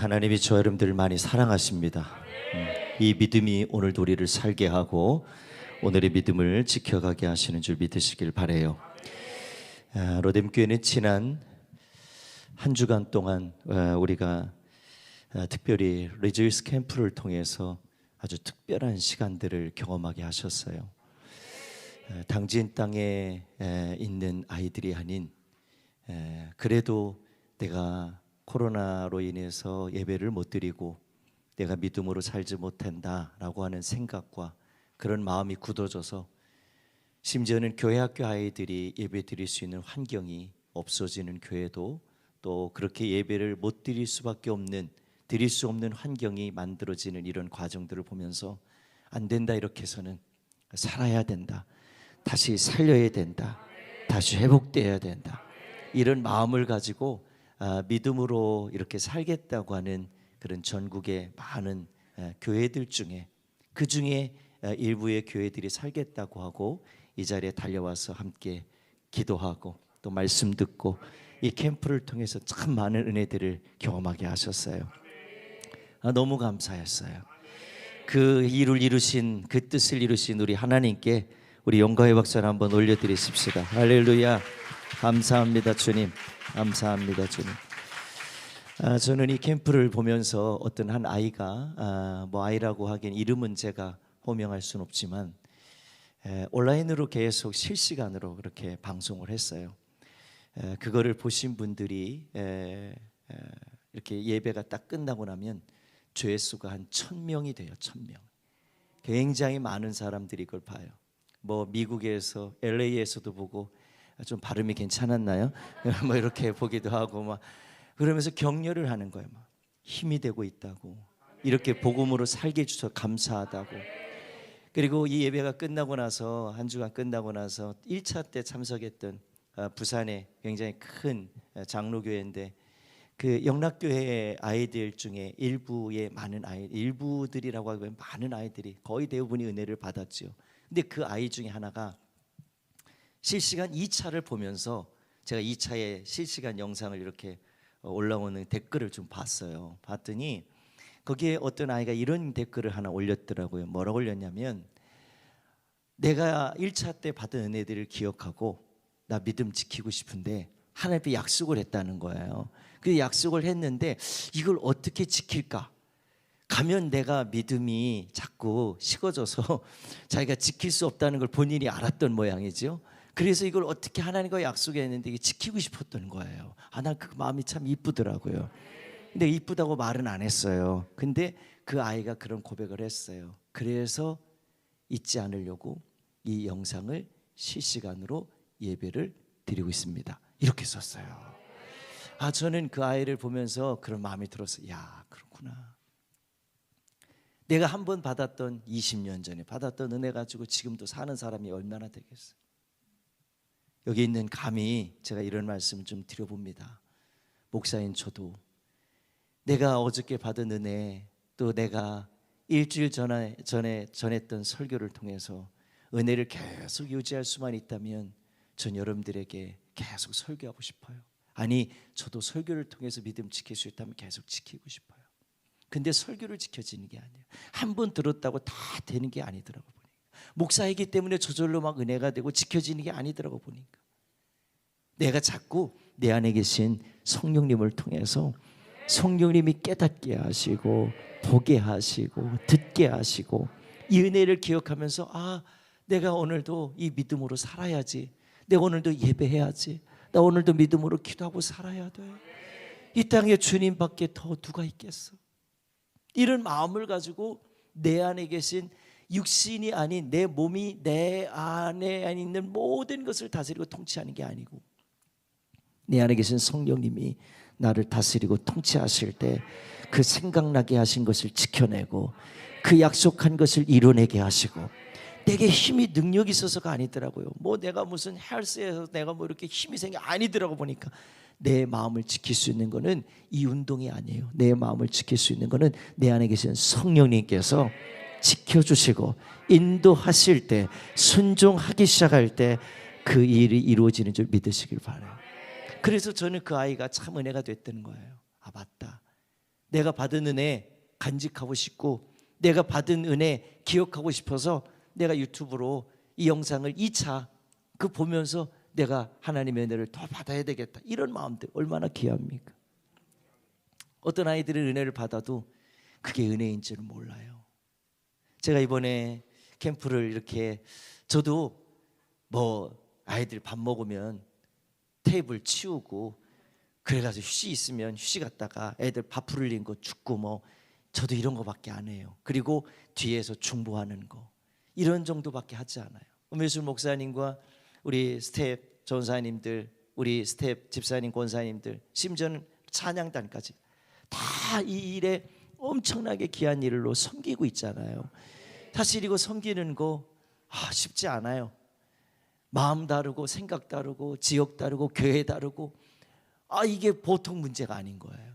하나님이 저 여러분들을 많이 사랑하십니다. 이 믿음이 오늘도 우리를 살게 하고 오늘의 믿음을 지켜가게 하시는 줄 믿으시길 바라요. 로뎀교회는 지난 한 주간 동안 우리가 특별히 리조이스 캠프를 통해서 아주 특별한 시간들을 경험하게 하셨어요. 당진 땅에 있는 아이들이 아닌, 그래도 내가 코로나로 인해서 예배를 못 드리고 내가 믿음으로 살지 못한다라고 하는 생각과 그런 마음이 굳어져서 심지어는 교회 학교 아이들이 예배 드릴 수 있는 환경이 없어지는 교회도 또 그렇게 예배를 못 드릴 수밖에 없는, 드릴 수 없는 환경이 만들어지는 이런 과정들을 보면서 안 된다, 이렇게 해서는 살아야 된다, 다시 살려야 된다, 다시 회복되어야 된다, 이런 마음을 가지고 믿음으로 이렇게 살겠다고 하는 그런 전국의 많은 교회들 중에, 그 중에 일부의 교회들이 살겠다고 하고 이 자리에 달려와서 함께 기도하고 또 말씀 듣고 이 캠프를 통해서 참 많은 은혜들을 경험하게 하셨어요. 너무 감사했어요. 그 일을 이루신, 그 뜻을 이루신 우리 하나님께 우리 영광의 박수를 한번 올려드리십시다. 할렐루야. 감사합니다 주님. 감사합니다 주님. 저는 이 캠프를 보면서 어떤 한 아이가, 아이라고 하기엔 이름은 제가 호명할 수는 없지만 온라인으로 계속 실시간으로 그렇게 방송을 했어요. 그거를 보신 분들이 이렇게 예배가 딱 끝나고 나면 조회수가 한 1000명이 돼요. 1000명. 굉장히 많은 사람들이 그걸 봐요. 미국에서 LA에서도 보고 좀 발음이 괜찮았나요? 이렇게 보기도 하고 그러면서 격려를 하는 거예요. 힘이 되고 있다고, 이렇게 복음으로 살게 해주셔서 감사하다고. 그리고 이 예배가 끝나고 나서, 한 주간 끝나고 나서 1차 때 참석했던 부산의 굉장히 큰 장로교회인데 그 영락교회 아이들 중에 일부의 많은 아이들, 일부들이라고 하면 많은 아이들이 거의 대부분이 은혜를 받았죠. 근데 그 아이 중에 하나가 실시간 2차를 보면서, 제가 2차에 실시간 영상을 이렇게 올라오는 댓글을 좀 봤어요. 봤더니 거기에 어떤 아이가 이런 댓글을 하나 올렸더라고요. 뭐라고 올렸냐면, 내가 1차 때 받은 은혜들을 기억하고 나 믿음 지키고 싶은데 하나님께 약속을 했다는 거예요. 그 약속을 했는데 이걸 어떻게 지킬까? 가면 내가 믿음이 자꾸 식어져서 자기가 지킬 수 없다는 걸 본인이 알았던 모양이죠. 그래서 이걸 어떻게 하나님과 약속했는데 이게 지키고 싶었던 거예요. 난 그 마음이 참 이쁘더라고요. 근데 이쁘다고 말은 안 했어요. 근데 그 아이가 그런 고백을 했어요. 그래서 잊지 않으려고 이 영상을 실시간으로 예배를 드리고 있습니다, 이렇게 썼어요. 저는 그 아이를 보면서 그런 마음이 들었어요. 야, 그렇구나. 내가 한 번 받았던, 20년 전에 받았던 은혜 가지고 지금도 사는 사람이 얼마나 되겠어요. 여기 있는 감히 제가 이런 말씀 좀 드려봅니다. 목사인 저도 내가 어저께 받은 은혜, 또 내가 일주일 전에 전했던 설교를 통해서 은혜를 계속 유지할 수만 있다면 전 여러분들에게 계속 설교하고 싶어요. 아니, 저도 설교를 통해서 믿음 지킬 수 있다면 계속 지키고 싶어요. 근데 설교를 지켜지는 게 아니에요. 한 번 들었다고 다 되는 게 아니더라고 보니까. 목사이기 때문에 저절로 막 은혜가 되고 지켜지는 게 아니더라고 보니까. 내가 자꾸 내 안에 계신 성령님을 통해서 성령님이 깨닫게 하시고 보게 하시고 듣게 하시고 이 은혜를 기억하면서 내가 오늘도 이 믿음으로 살아야지, 내가 오늘도 예배해야지, 나 오늘도 믿음으로 기도하고 살아야 돼. 이 땅에 주님밖에 더 누가 있겠어? 이런 마음을 가지고 내 안에 계신 육신이 아닌 내 몸이, 내 안에 있는 모든 것을 다스리고 통치하는 게 아니고 내 안에 계신 성령님이 나를 다스리고 통치하실 때 그 생각나게 하신 것을 지켜내고 그 약속한 것을 이뤄내게 하시고, 내게 힘이 능력이 있어서가 아니더라고요. 내가 무슨 헬스에서 내가 이렇게 힘이 생겨 아니더라고 보니까 내 마음을 지킬 수 있는 거는 이 운동이 아니에요. 내 마음을 지킬 수 있는 거는 내 안에 계신 성령님께서 지켜주시고 인도하실 때, 순종하기 시작할 때 그 일이 이루어지는 줄 믿으시길 바라요. 그래서 저는 그 아이가 참 은혜가 됐다는 거예요. 맞다, 내가 받은 은혜 간직하고 싶고 내가 받은 은혜 기억하고 싶어서 내가 유튜브로 이 영상을 2차 그 보면서 내가 하나님의 은혜를 더 받아야 되겠다, 이런 마음들 얼마나 귀합니까? 어떤 아이들은 은혜를 받아도 그게 은혜인 줄은 몰라요. 제가 이번에 캠프를 이렇게, 저도 뭐 아이들 밥 먹으면 테이블 치우고 그래가지고 휴식 있으면 휴식 갔다가 애들 밥 흘린 거 줍고 뭐 저도 이런 거밖에 안 해요. 그리고 뒤에서 중보하는 거, 이런 정도밖에 하지 않아요. 음일순 목사님과 우리 스텝 전사님들, 우리 스텝 집사님 권사님들, 심지어는 찬양단까지 다 이 일에 엄청나게 귀한 일로 섬기고 있잖아요. 사실 이거 섬기는 거 쉽지 않아요. 마음 다르고 생각 다르고 지역 다르고 교회 다르고, 이게 보통 문제가 아닌 거예요.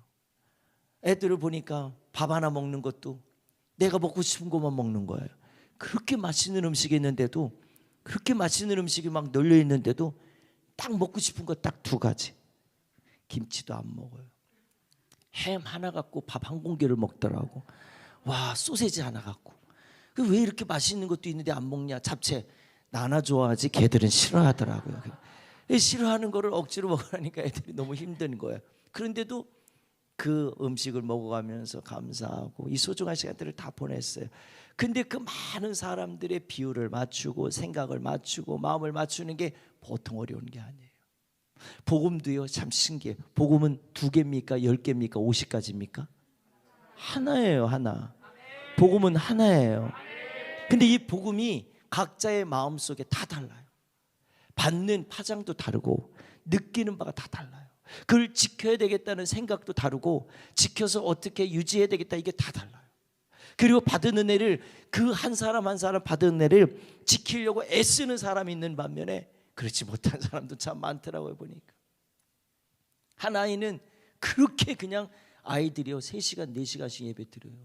애들을 보니까 밥 하나 먹는 것도 내가 먹고 싶은 것만 먹는 거예요. 그렇게 맛있는 음식이 있는데도, 그렇게 맛있는 음식이 막 널려 있는데도 딱 먹고 싶은 거 딱 2가지. 김치도 안 먹어요. 햄 하나 갖고 밥 한 공기를 먹더라고. 와, 소세지 하나 갖고. 왜 이렇게 맛있는 것도 있는데 안 먹냐? 잡채. 나나 좋아하지 걔들은 싫어하더라고요. 싫어하는 거를 억지로 먹으라니까 애들이 너무 힘든 거예요. 그런데도 그 음식을 먹어가면서 감사하고 이 소중한 시간들을 다 보냈어요. 근데 그 많은 사람들의 비율을 맞추고 생각을 맞추고 마음을 맞추는 게 보통 어려운 게 아니에요. 복음도요, 참 신기해요. 복음은 2개입니까? 10개입니까? 50가지입니까? 하나예요, 하나. 복음은 하나예요. 근데 이 복음이 각자의 마음속에 다 달라요. 받는 파장도 다르고 느끼는 바가 다 달라요. 그걸 지켜야 되겠다는 생각도 다르고 지켜서 어떻게 유지해야 되겠다, 이게 다 달라요. 그리고 받은 은혜를, 그 한 사람 한 사람 받은 은혜를 지키려고 애쓰는 사람이 있는 반면에 그렇지 못한 사람도 참 많더라고요. 보니까 한 아이는 그렇게 그냥 아이들이요 3시간 4시간씩 예배 드려요.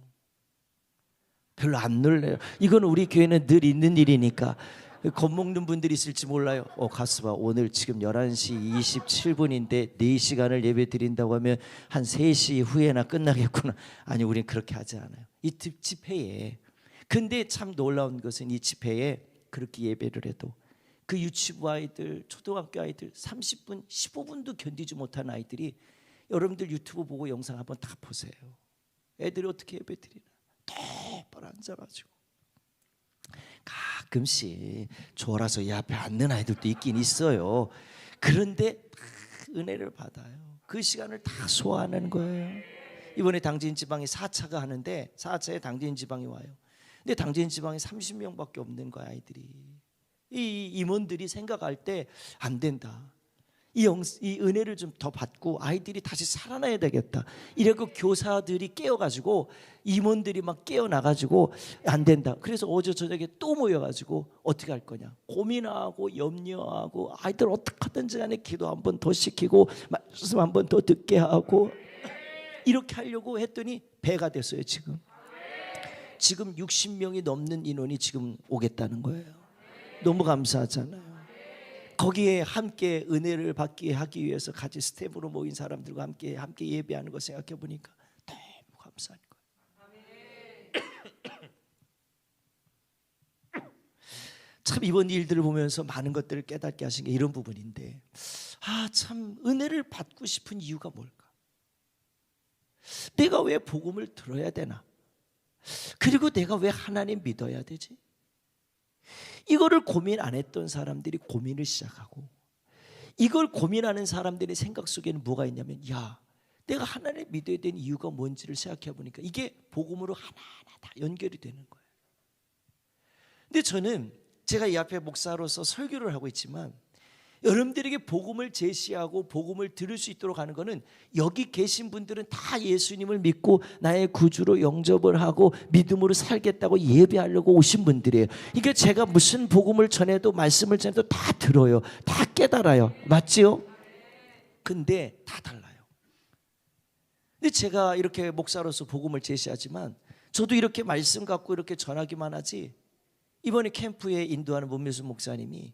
별로 안 놀래요. 이건 우리 교회는 늘 있는 일이니까. 겁먹는 분들이 있을지 몰라요. 가스바 오늘 지금 11시 27분인데 4시간을 예배 드린다고 하면 한 3시 후에나 끝나겠구나. 아니, 우린 그렇게 하지 않아요. 이 집회에. 근데 참 놀라운 것은 이 집회에 그렇게 예배를 해도 그 유치부 아이들, 초등학교 아이들 30분, 15분도 견디지 못한 아이들이, 여러분들 유튜브 보고 영상 한번 다 보세요. 애들이 어떻게 예배 드리나. 똑바로 앉아가지고. 가끔씩 졸아서 이 앞에 앉는 아이들도 있긴 있어요. 그런데 은혜를 받아요. 그 시간을 다 소화하는 거예요. 이번에 당진지방이 4차가 하는데 4차에 당진지방이 와요. 근데 당진지방에 30명밖에 없는 거야, 아이들이. 이 임원들이 생각할 때 안 된다. 이 은혜를 좀 더 받고 아이들이 다시 살아나야 되겠다. 이래고 교사들이 깨어가지고 임원들이 막 깨어나가지고 안 된다. 그래서 어제 저녁에 또 모여가지고 어떻게 할 거냐 고민하고 염려하고, 아이들 어떻게 하든지 간에 기도 한 번 더 시키고 말씀 한 번 더 듣게 하고 이렇게 하려고 했더니 배가 됐어요. 지금 60명이 넘는 인원이 지금 오겠다는 거예요. 너무 감사하잖아요. 거기에 함께 은혜를 받게 하기 위해서 같이 스텝으로 모인 사람들과 함께 예배하는 거 생각해 보니까 너무 감사한 거예요. 참 이번 일들을 보면서 많은 것들을 깨닫게 하신 게 이런 부분인데, 참 은혜를 받고 싶은 이유가 뭘까? 내가 왜 복음을 들어야 되나? 그리고 내가 왜 하나님 믿어야 되지? 이거를 고민 안 했던 사람들이 고민을 시작하고, 이걸 고민하는 사람들의 생각 속에는 뭐가 있냐면, 내가 하나님 믿어야 되는 이유가 뭔지를 생각해 보니까 이게 복음으로 하나하나 다 연결이 되는 거예요. 근데 저는 제가 이 앞에 목사로서 설교를 하고 있지만 여러분들에게 복음을 제시하고 복음을 들을 수 있도록 하는 것은, 여기 계신 분들은 다 예수님을 믿고 나의 구주로 영접을 하고 믿음으로 살겠다고 예배하려고 오신 분들이에요. 그러니까 제가 무슨 복음을 전해도 말씀을 전해도 다 들어요. 다 깨달아요. 맞지요? 근데 다 달라요. 근데 제가 이렇게 목사로서 복음을 제시하지만 저도 이렇게 말씀 갖고 이렇게 전하기만 하지, 이번에 캠프에 인도하는 문미순 목사님이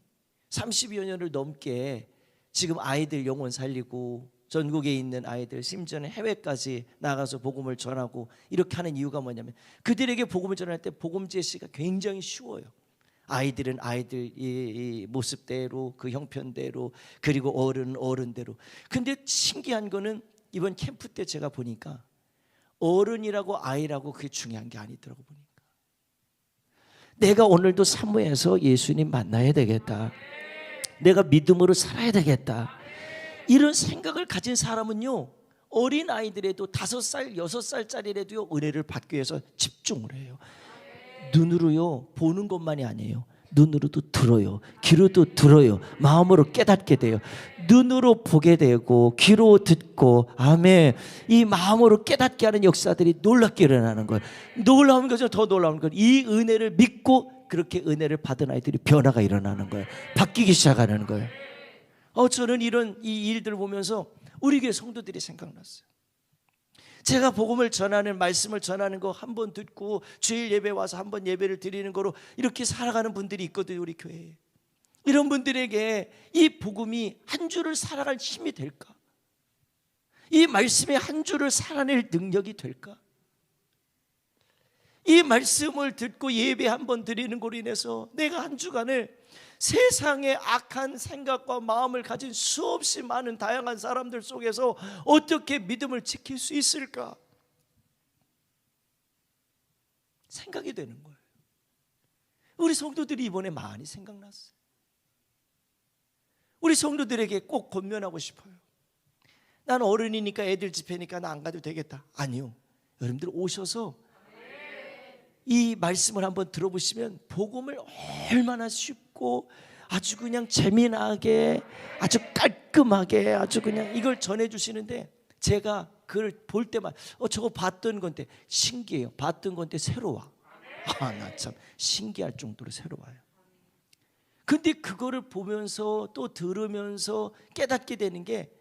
30여 년을 넘게 지금 아이들 영혼 살리고 전국에 있는 아이들, 심지어는 해외까지 나가서 복음을 전하고 이렇게 하는 이유가 뭐냐면 그들에게 복음을 전할 때 복음 제시가 굉장히 쉬워요. 아이들은 아이들 이 모습대로, 그 형편대로, 그리고 어른은 어른대로. 근데 신기한 거는 이번 캠프 때 제가 보니까 어른이라고 아이라고 그게 중요한 게 아니더라고. 보니까 내가 오늘도 사무에서 예수님 만나야 되겠다, 내가 믿음으로 살아야 되겠다, 이런 생각을 가진 사람은요, 어린 아이들에도 5살, 6살짜리라도요 은혜를 받기 위해서 집중을 해요. 눈으로요 보는 것만이 아니에요. 눈으로도 들어요, 귀로도 들어요, 마음으로 깨닫게 돼요. 눈으로 보게 되고 귀로 듣고, 아멘, 이 마음으로 깨닫게 하는 역사들이 놀랍게 일어나는 거예요. 놀라운 거죠. 더 놀라운 건 이 은혜를 믿고 그렇게 은혜를 받은 아이들이 변화가 일어나는 거예요. 바뀌기 시작하는 거예요. 저는 이런 이 일들을 보면서 우리 교회 성도들이 생각났어요. 제가 복음을 전하는, 말씀을 전하는 거 한 번 듣고 주일 예배 와서 한 번 예배를 드리는 거로 이렇게 살아가는 분들이 있거든요, 우리 교회에. 이런 분들에게 이 복음이 한 주를 살아갈 힘이 될까? 이 말씀이 한 주를 살아낼 능력이 될까? 이 말씀을 듣고 예배 한 번 드리는 거로 인해서 내가 한 주간을 세상의 악한 생각과 마음을 가진 수없이 많은 다양한 사람들 속에서 어떻게 믿음을 지킬 수 있을까 생각이 되는 거예요. 우리 성도들이 이번에 많이 생각났어요. 우리 성도들에게 꼭 권면하고 싶어요. 난 어른이니까, 애들 집회니까 나 안 가도 되겠다. 아니요, 여러분들 오셔서 이 말씀을 한번 들어보시면 복음을 얼마나 쉽고 아주 그냥 재미나게, 아주 깔끔하게, 아주 그냥 이걸 전해주시는데, 제가 그걸 볼 때만 저거 봤던 건데 신기해요. 봤던 건데 새로워. 나 참 신기할 정도로 새로워요. 근데 그거를 보면서 또 들으면서 깨닫게 되는 게,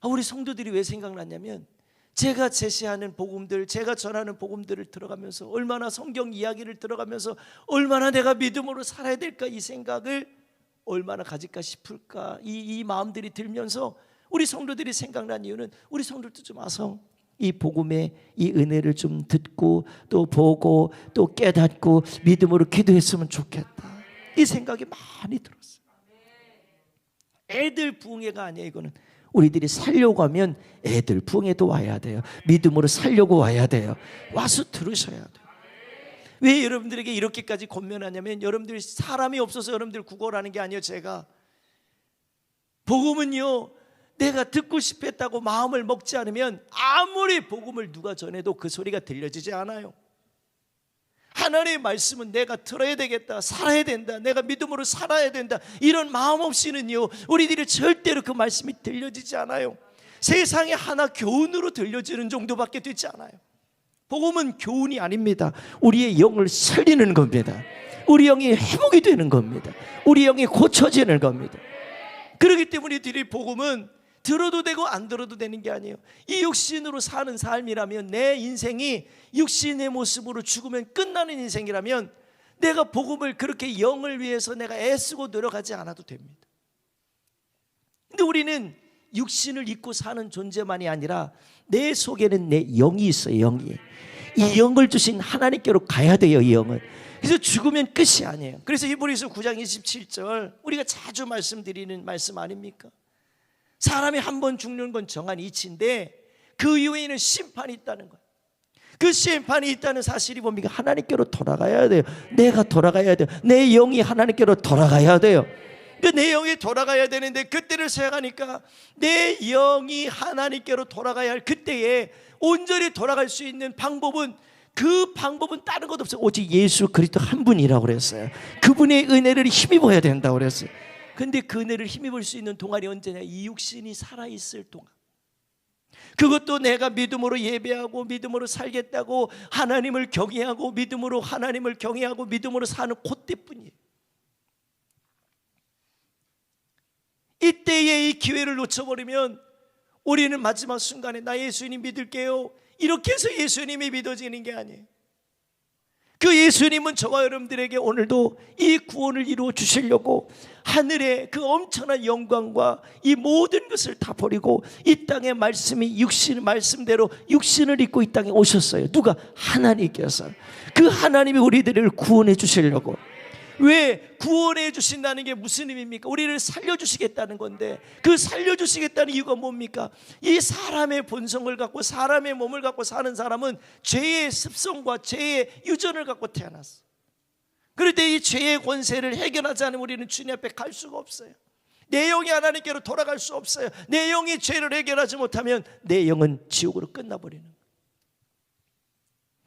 우리 성도들이 왜 생각났냐면, 제가 제시하는 복음들, 제가 전하는 복음들을 들어가면서 얼마나 성경 이야기를 들어가면서 얼마나 내가 믿음으로 살아야 될까, 이 생각을 얼마나 가질까 싶을까, 이 마음들이 들면서 우리 성도들이 생각난 이유는, 우리 성도들도 좀 와서 이 복음의 이 은혜를 좀 듣고 또 보고 또 깨닫고 믿음으로 기도했으면 좋겠다, 이 생각이 많이 들었어요. 애들 부흥회가 아니에요. 이거는 우리들이 살려고 하면 애들 부흥회도 와야 돼요. 믿음으로 살려고 와야 돼요. 와서 들으셔야 돼요. 왜 여러분들에게 이렇게까지 권면하냐면, 여러분들이 사람이 없어서 여러분들 구걸하는 게 아니에요. 제가 복음은요, 내가 듣고 싶어 했다고 마음을 먹지 않으면 아무리 복음을 누가 전해도 그 소리가 들려지지 않아요. 하나님의 말씀은 내가 들어야 되겠다, 살아야 된다, 내가 믿음으로 살아야 된다, 이런 마음 없이는요 우리들이 절대로 그 말씀이 들려지지 않아요. 세상에 하나 교훈으로 들려지는 정도밖에 되지 않아요. 복음은 교훈이 아닙니다. 우리의 영을 살리는 겁니다. 우리 영이 회복이 되는 겁니다. 우리 영이 고쳐지는 겁니다. 그렇기 때문에 우리 복음은 들어도 되고 안 들어도 되는 게 아니에요. 이 육신으로 사는 삶이라면, 내 인생이 육신의 모습으로 죽으면 끝나는 인생이라면, 내가 복음을 그렇게 영을 위해서 내가 애쓰고 노력하지 않아도 됩니다. 근데 우리는 육신을 입고 사는 존재만이 아니라 내 속에는 내 영이 있어요. 영이. 이 영을 주신 하나님께로 가야 돼요. 이 영은. 그래서 죽으면 끝이 아니에요. 그래서 히브리서 9장 27절 우리가 자주 말씀드리는 말씀 아닙니까? 사람이 한 번 죽는 건 정한 이치인데 그 이후에는 심판이 있다는 거예요. 그 심판이 있다는 사실이 뭡니까? 하나님께로 돌아가야 돼요. 내가 돌아가야 돼요. 내 영이 하나님께로 돌아가야 돼요. 내 영이 돌아가야 되는데, 그때를 생각하니까 내 영이 하나님께로 돌아가야 할 그때에 온전히 돌아갈 수 있는 방법은, 그 방법은 다른 것 없어요. 오직 예수 그리스도 한 분이라고 그랬어요. 그분의 은혜를 힘입어야 된다고 그랬어요. 근데 그 은혜를 힘입을 수 있는 동안이 언제냐? 이 육신이 살아있을 동안. 그것도 내가 믿음으로 예배하고 믿음으로 살겠다고 하나님을 경외하고 믿음으로 하나님을 경외하고 믿음으로 사는 그때뿐이에요. 이때에 이 기회를 놓쳐버리면 우리는 마지막 순간에 나 예수님 믿을게요, 이렇게 해서 예수님이 믿어지는 게 아니에요. 그 예수님은 저와 여러분들에게 오늘도 이 구원을 이루어 주시려고 하늘의 그 엄청난 영광과 이 모든 것을 다 버리고 이 땅의 말씀대로 육신을 입고 이 땅에 오셨어요. 누가? 하나님께서. 그 하나님이 우리들을 구원해 주시려고. 왜 구원해 주신다는 게 무슨 의미입니까? 우리를 살려주시겠다는 건데, 그 살려주시겠다는 이유가 뭡니까? 이 사람의 본성을 갖고 사람의 몸을 갖고 사는 사람은 죄의 습성과 죄의 유전을 갖고 태어났어. 그럴 때 이 죄의 권세를 해결하지 않으면 우리는 주님 앞에 갈 수가 없어요. 내 영이 하나님께로 돌아갈 수 없어요. 내 영이 죄를 해결하지 못하면 내 영은 지옥으로 끝나버리는 거예요.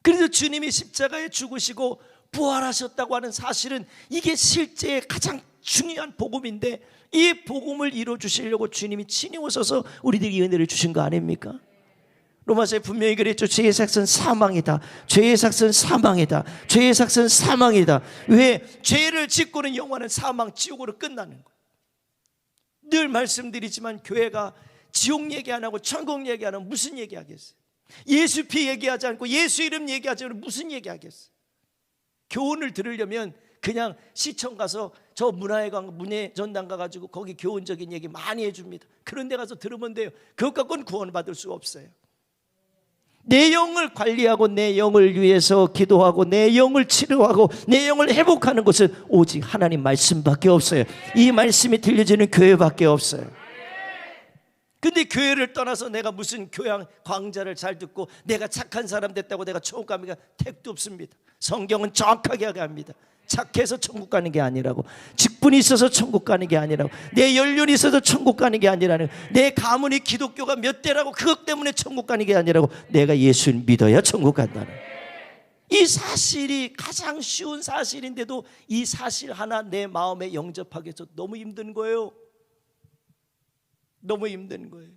그래서 주님이 십자가에 죽으시고 부활하셨다고 하는 사실은 이게 실제의 가장 중요한 복음인데, 이 복음을 이루어 주시려고 주님이 친히 오셔서 우리들에게 은혜를 주신 거 아닙니까? 로마서에 분명히 그랬죠. 죄의 삭은 사망이다. 죄의 삭은 사망이다. 죄의 삭은 사망이다. 왜? 죄를 짓고는 영원한 사망, 지옥으로 끝나는 거예요. 늘 말씀드리지만 교회가 지옥 얘기 안 하고 천국 얘기 안 하면 무슨 얘기 하겠어요? 예수 피 얘기하지 않고 예수 이름 얘기하지 않으면 무슨 얘기 하겠어요? 교훈을 들으려면 그냥 시청 가서 저 문화의 전당 가가지고 거기 교훈적인 얘기 많이 해줍니다. 그런 데 가서 들으면 돼요. 그것 갖고는 구원받을 수가 없어요. 내 영을 관리하고 내 영을 위해서 기도하고 내 영을 치료하고 내 영을 회복하는 것은 오직 하나님 말씀밖에 없어요. 이 말씀이 들려지는 교회밖에 없어요. 근데 교회를 떠나서 내가 무슨 교양 강좌를 잘 듣고 내가 착한 사람 됐다고 내가 천국 갑니까? 택도 없습니다. 성경은 정확하게 합니다. 착해서 천국 가는 게 아니라고, 직분이 있어서 천국 가는 게 아니라고, 내 연륜이 있어서 천국 가는 게 아니라는, 내 가문이 기독교가 몇 대라고 그것 때문에 천국 가는 게 아니라고, 내가 예수를 믿어야 천국 간다는, 이 사실이 가장 쉬운 사실인데도 이 사실 하나 내 마음에 영접하기 위해서 너무 힘든 거예요. 너무 힘든 거예요.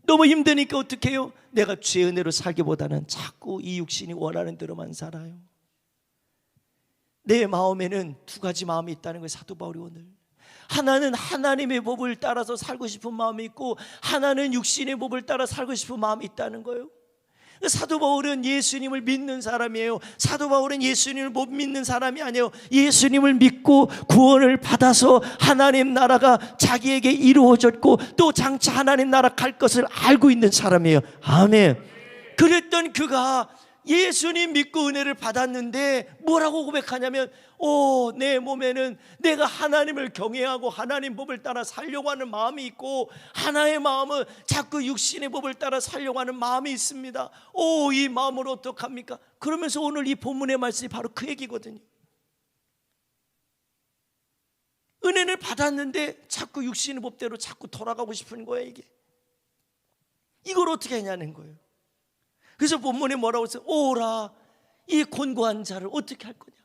너무 힘드니까 어떻게 해요? 내가 죄의 은혜로 살기보다는 자꾸 이 육신이 원하는 대로만 살아요. 내 마음에는 두 가지 마음이 있다는 거예요. 사도 바울이 오늘, 하나는 하나님의 법을 따라서 살고 싶은 마음이 있고, 하나는 육신의 법을 따라 살고 싶은 마음이 있다는 거예요. 사도 바울은 예수님을 믿는 사람이에요. 사도 바울은 예수님을 못 믿는 사람이 아니에요. 예수님을 믿고 구원을 받아서 하나님 나라가 자기에게 이루어졌고 또 장차 하나님 나라 갈 것을 알고 있는 사람이에요. 아멘. 그랬던 그가 예수님 믿고 은혜를 받았는데 뭐라고 고백하냐면, 내 몸에는 내가 하나님을 경외하고 하나님 법을 따라 살려고 하는 마음이 있고, 하나의 마음은 자꾸 육신의 법을 따라 살려고 하는 마음이 있습니다. 이 마음을 어떡합니까? 그러면서 오늘 이 본문의 말씀이 바로 그 얘기거든요. 은혜를 받았는데 자꾸 육신의 법대로 자꾸 돌아가고 싶은 거예요. 이걸 어떻게 하냐는 거예요. 그래서 본문에 뭐라고 했어요? 오라, 이 곤고한 자를 어떻게 할 거냐?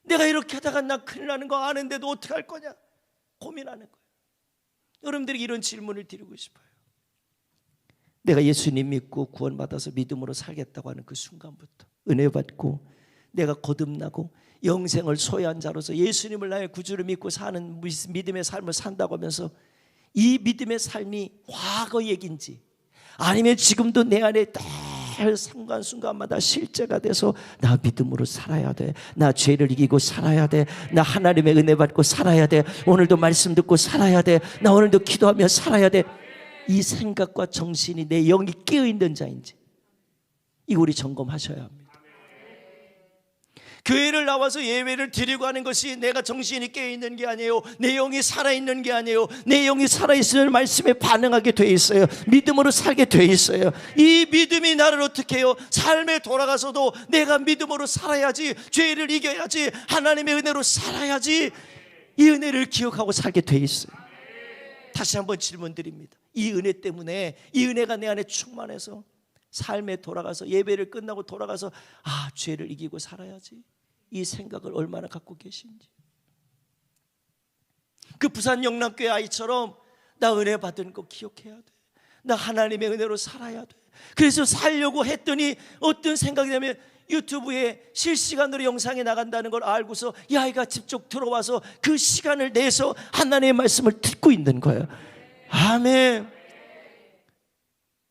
내가 이렇게 하다가 나 큰일 나는 거 아는데도 어떻게 할 거냐? 고민하는 거예요. 여러분들에게 이런 질문을 드리고 싶어요. 내가 예수님 믿고 구원받아서 믿음으로 살겠다고 하는 그 순간부터 은혜 받고 내가 거듭나고 영생을 소유한 자로서 예수님을 나의 구주로 믿고 사는 믿음의 삶을 산다고 하면서, 이 믿음의 삶이 과거 얘기인지 아니면 지금도 내 안에 늘 순간순간마다 실제가 돼서 나 믿음으로 살아야 돼, 나 죄를 이기고 살아야 돼, 나 하나님의 은혜 받고 살아야 돼, 오늘도 말씀 듣고 살아야 돼, 나 오늘도 기도하며 살아야 돼, 이 생각과 정신이 내 영이 깨어있는 자인지 이거 우리 점검하셔야 합니다. 교회를 나와서 예배를 드리고 하는 것이 내가 정신이 깨어있는 게 아니에요. 내 영이 살아있는 게 아니에요. 내 영이 살아있으면 말씀에 반응하게 돼 있어요. 믿음으로 살게 돼 있어요. 이 믿음이 나를 어떻게 해요? 삶에 돌아가서도 내가 믿음으로 살아야지, 죄를 이겨야지, 하나님의 은혜로 살아야지, 이 은혜를 기억하고 살게 돼 있어요. 다시 한번 질문 드립니다. 이 은혜 때문에, 이 은혜가 내 안에 충만해서 삶에 돌아가서 예배를 끝나고 돌아가서 죄를 이기고 살아야지, 이 생각을 얼마나 갖고 계신지. 그 부산 영남교회 아이처럼 나 은혜 받은 거 기억해야 돼, 나 하나님의 은혜로 살아야 돼. 그래서 살려고 했더니 어떤 생각이 나면 유튜브에 실시간으로 영상이 나간다는 걸 알고서 이 아이가 직접 들어와서 그 시간을 내서 하나님의 말씀을 듣고 있는 거예요. 아멘.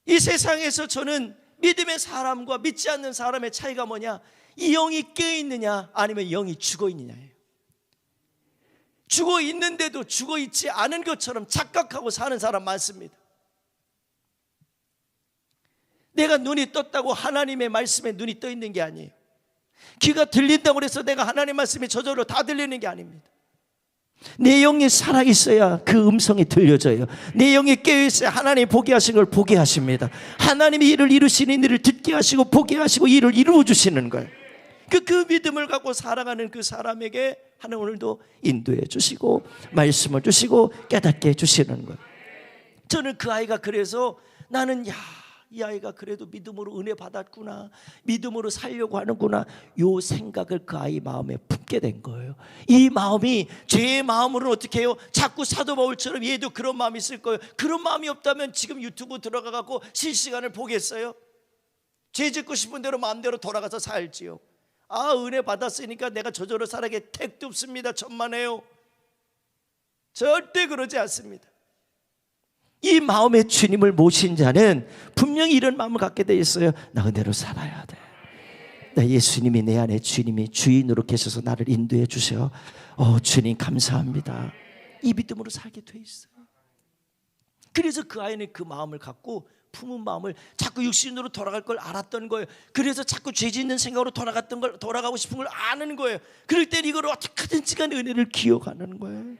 이 세상에서 저는 믿음의 사람과 믿지 않는 사람의 차이가 뭐냐? 이 영이 깨어있느냐 아니면 영이 죽어있느냐예요. 죽어있는데도 죽어있지 않은 것처럼 착각하고 사는 사람 많습니다. 내가 눈이 떴다고 하나님의 말씀에 눈이 떠 있는 게 아니에요. 귀가 들린다고 해서 내가 하나님 말씀이 저절로 다 들리는 게 아닙니다. 내 영이 살아있어야 그 음성이 들려져요. 내 영이 깨어있어야 하나님이 보게 하신 걸 보게 하십니다. 하나님이 일을 이루시는 일을 듣게 하시고 보게 하시고 일을 이루어주시는 거예요. 그 믿음을 갖고 살아가는 그 사람에게 하나님 오늘도 인도해 주시고 말씀을 주시고 깨닫게 해주시는 거예요. 저는 그 아이가 그래서 나는 이 아이가 그래도 믿음으로 은혜 받았구나, 믿음으로 살려고 하는구나, 요 생각을 그 아이 마음에 품게 된 거예요. 이 마음이 죄의 마음으로는 어떻게 해요? 자꾸 사도 바울처럼 얘도 그런 마음이 있을 거예요. 그런 마음이 없다면 지금 유튜브 들어가갖고 실시간을 보겠어요? 죄 짓고 싶은 대로 마음대로 돌아가서 살지요. 은혜 받았으니까 내가 저절로 살아게 택도 없습니다. 천만에요. 절대 그러지 않습니다. 이 마음의 주님을 모신 자는 분명히 이런 마음을 갖게 돼 있어요. 나 은혜로 살아야 돼. 나 예수님이 내 안에 주님이 주인으로 계셔서 나를 인도해 주셔. 주님 감사합니다. 이 믿음으로 살게 돼 있어요. 그래서 그 아이는 그 마음을 갖고 품은 마음을 자꾸 육신으로 돌아갈 걸 알았던 거예요. 그래서 자꾸 죄 짓는 생각으로 돌아가고 싶은 걸 아는 거예요. 그럴 때 이걸 어떻게든지 간에 은혜를 기억하는 거예요.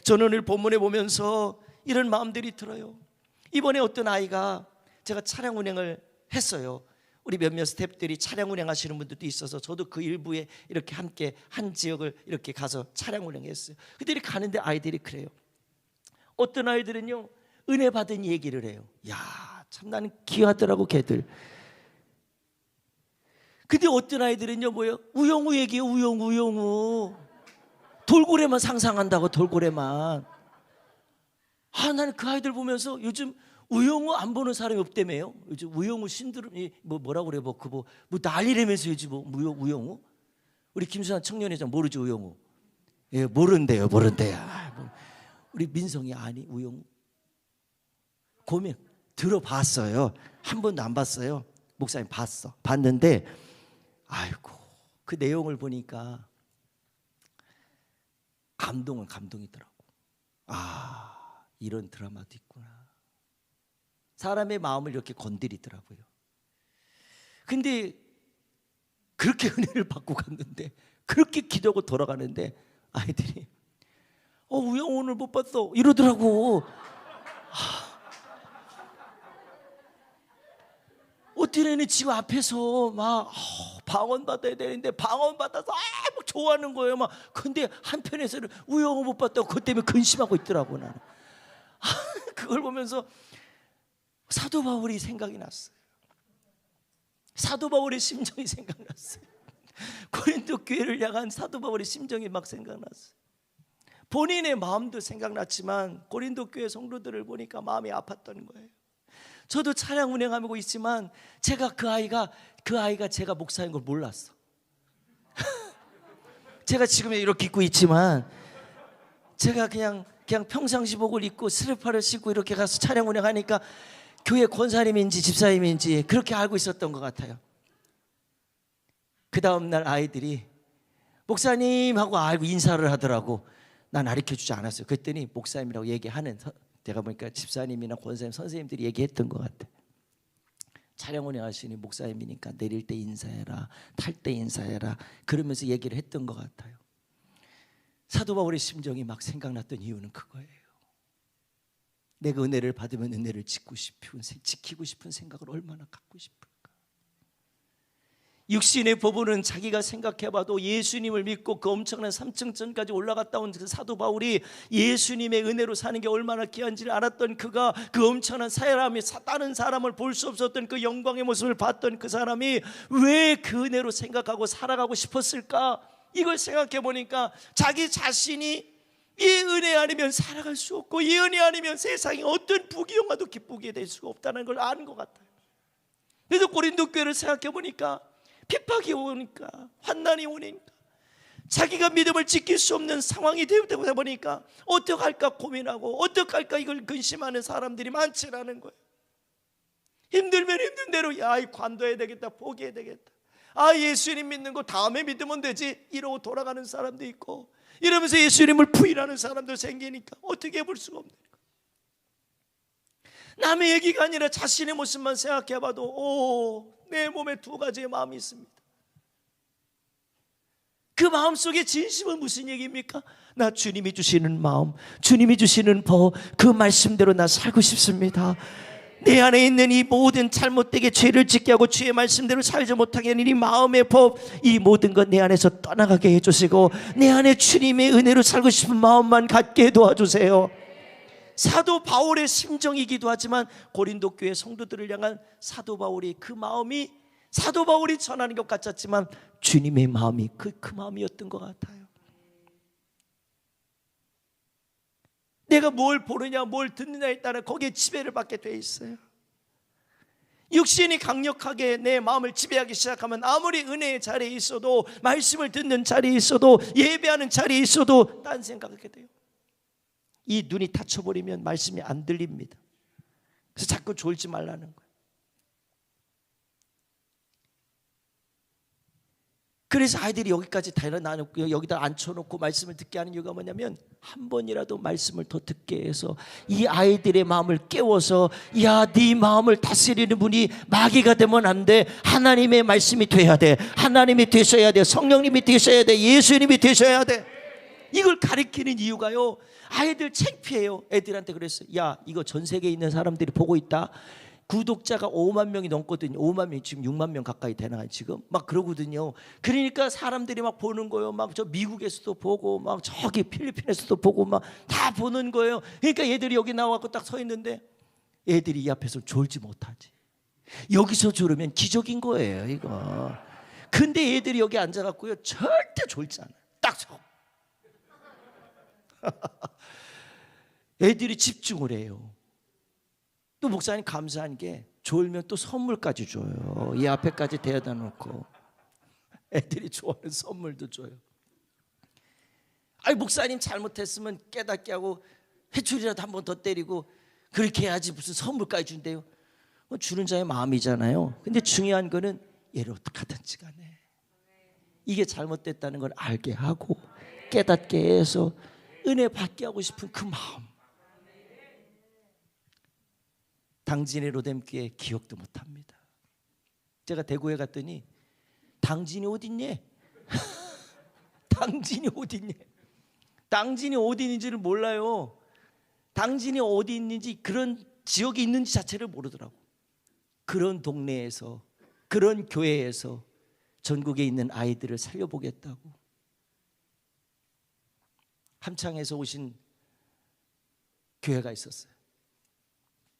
저는 오늘 본문에 보면서 이런 마음들이 들어요. 이번에 어떤 아이가 제가 차량 운행을 했어요. 우리 몇몇 스태프들이 차량 운행하시는 분들도 있어서 저도 그 일부에 이렇게 함께 한 지역을 이렇게 가서 차량 운행했어요. 그들이 가는데 아이들이 그래요. 어떤 아이들은요 은혜 받은 얘기를 해요. 참 나는 귀하더라고 걔들. 근데 어떤 아이들은요 뭐예요? 우영우 얘기해요. 우영우 돌고래만 상상한다고. 돌고래만. 나는 그 아이들 보면서 요즘 우영우 안 보는 사람이 없다며요. 요즘 우영우 신드롬이 뭐라고 그래 뭐 난리라면서 요즘 우영우. 우리 김수환 청년회장 모르지 우영우? 예, 모른대요. 우리 민성이 아니 우영우? 고민 들어봤어요. 한 번도 안 봤어요. 목사님 봤는데 아이고 그 내용을 보니까 감동이더라고. 이런 드라마도 있구나. 사람의 마음을 이렇게 건드리더라고요. 근데 그렇게 은혜를 받고 갔는데, 그렇게 기도하고 돌아가는데 아이들이 우영 오늘 못 봤어 이러더라고. 어떤 애는 집 앞에서 막 방언 받아야 되는데 방언 받아서 막 좋아하는 거예요. 막 근데 한편에서는 우영우 못 봤다고 그것 때문에 근심하고 있더라고. 나는 그걸 보면서 사도 바울이 생각이 났어요. 사도 바울의 심정이 생각났어요. 고린도 교회를 향한 사도 바울의 심정이 막 생각났어요. 본인의 마음도 생각났지만 고린도 교회 성도들을 보니까 마음이 아팠던 거예요. 저도 차량 운행하고 있지만 제가 그 아이가 제가 목사인 걸 몰랐어. 제가 지금 이렇게 입고 있지만 제가 그냥 평상시복을 입고 스리퍼를 신고 이렇게 가서 차량 운행하니까 교회 권사님인지 집사님인지 그렇게 알고 있었던 것 같아요. 그 다음날 아이들이 목사님 하고 알고 인사를 하더라고. 난 가르쳐주지 않았어요. 그랬더니 목사님이라고 얘기하는, 제가 보니까 집사님이나 권사님 선생님들이 얘기했던 것 같아. 차량 운행하시니 목사님이니까 내릴 때 인사해라, 탈 때 인사해라, 그러면서 얘기를 했던 것 같아요. 사도 바울의 심정이 막 생각났던 이유는 그거예요. 내가 은혜를 받으면 은혜를 지키고 싶은 생각을 얼마나 갖고 싶을까. 육신의 법은 자기가 생각해봐도 예수님을 믿고 그 엄청난 3층전까지 올라갔다 온 그 사도 바울이 예수님의 은혜로 사는 게 얼마나 귀한지를 알았던 그가, 그 엄청난 사람이 다른 사람을 볼 수 없었던 그 영광의 모습을 봤던 그 사람이 왜 그 은혜로 생각하고 살아가고 싶었을까? 이걸 생각해 보니까 자기 자신이 이 은혜 아니면 살아갈 수 없고 이 은혜 아니면 세상에 어떤 부귀영화도 기쁘게 될 수가 없다는 걸 아는 것 같아요. 그래서 고린도 교회를 생각해 보니까 핍박이 오니까, 환난이 오니까, 자기가 믿음을 지킬 수 없는 상황이 되다 보니까 어떡할까 고민하고 어떡할까 이걸 근심하는 사람들이 많지라는 거예요. 힘들면 힘든 대로 관둬야 되겠다, 포기해야 되겠다. 예수님 믿는 거 다음에 믿으면 되지, 이러고 돌아가는 사람도 있고, 이러면서 예수님을 부인하는 사람도 생기니까 어떻게 해볼 수가 없는 거예요. 남의 얘기가 아니라 자신의 모습만 생각해봐도 내 몸에 두 가지의 마음이 있습니다. 그 마음속에 진심은 무슨 얘기입니까? 나 주님이 주시는 마음, 주님이 주시는 법, 그 말씀대로 나 살고 싶습니다. 내 안에 있는 이 모든 잘못되게 죄를 짓게 하고 주의 말씀대로 살지 못하게 하는 이 마음의 법, 이 모든 것 내 안에서 떠나가게 해주시고 내 안에 주님의 은혜로 살고 싶은 마음만 갖게 도와주세요. 사도 바울의 심정이기도 하지만 고린도 교회 성도들을 향한 사도 바울의 그 마음이 사도 바울이 전하는 것 같았지만 주님의 마음이 그 마음이었던 것 같아요. 내가 뭘 보느냐 뭘 듣느냐에 따라 거기에 지배를 받게 돼 있어요. 육신이 강력하게 내 마음을 지배하기 시작하면 아무리 은혜의 자리에 있어도, 말씀을 듣는 자리에 있어도, 예배하는 자리에 있어도 딴 생각하게 돼요. 이 눈이 닫혀버리면 말씀이 안 들립니다. 그래서 자꾸 졸지 말라는 거예요. 그래서 아이들이 여기까지 데려다놓고 여기다 앉혀놓고 말씀을 듣게 하는 이유가 뭐냐면, 한 번이라도 말씀을 더 듣게 해서 이 아이들의 마음을 깨워서, 야, 네 마음을 다스리는 분이 마귀가 되면 안 돼. 하나님의 말씀이 돼야 돼. 하나님이 되셔야 돼. 성령님이 되셔야 돼. 예수님이 되셔야 돼. 이걸 가리키는 이유가요, 아이들 창피해요. 애들한테 그랬어요. 야, 이거 전 세계에 있는 사람들이 보고 있다. 구독자가 5만 명이 넘거든요. 5만 명, 지금 6만 명 가까이 되나 지금 막 그러거든요. 그러니까 사람들이 막 보는 거예요. 막 저 미국에서도 보고, 막 저기 필리핀에서도 보고, 막 다 보는 거예요. 그러니까 얘들이 여기 나와서 딱 서 있는데 애들이 이 앞에서 졸지 못하지. 여기서 졸으면 기적인 거예요, 이거. 근데 애들이 여기 앉아갖고요, 절대 졸지 않아요. 딱 서. 애들이 집중을 해요. 또 목사님 감사한 게 졸면 또 선물까지 줘요. 이 앞에까지 대다 놓고 애들이 좋아하는 선물도 줘요. 목사님 잘못했으면 깨닫게 하고 회초리라도 한 번 더 때리고 그렇게 해야지 무슨 선물까지 준대요. 주는 자의 마음이잖아요. 근데 중요한 거는 얘를 어떻게 하든지 간에 이게 잘못됐다는 걸 알게 하고 깨닫게 해서 은혜 받게 하고 싶은 그 마음. 당진의 로뎀교회 기억도 못합니다. 제가 대구에 갔더니 당진이 어딨니? 당진이 어딨니? 당진이 어디 있는지를 몰라요. 당진이 어디 있는지, 그런 지역이 있는지 자체를 모르더라고. 그런 동네에서, 그런 교회에서 전국에 있는 아이들을 살려보겠다고 함창에서 오신 교회가 있었어요.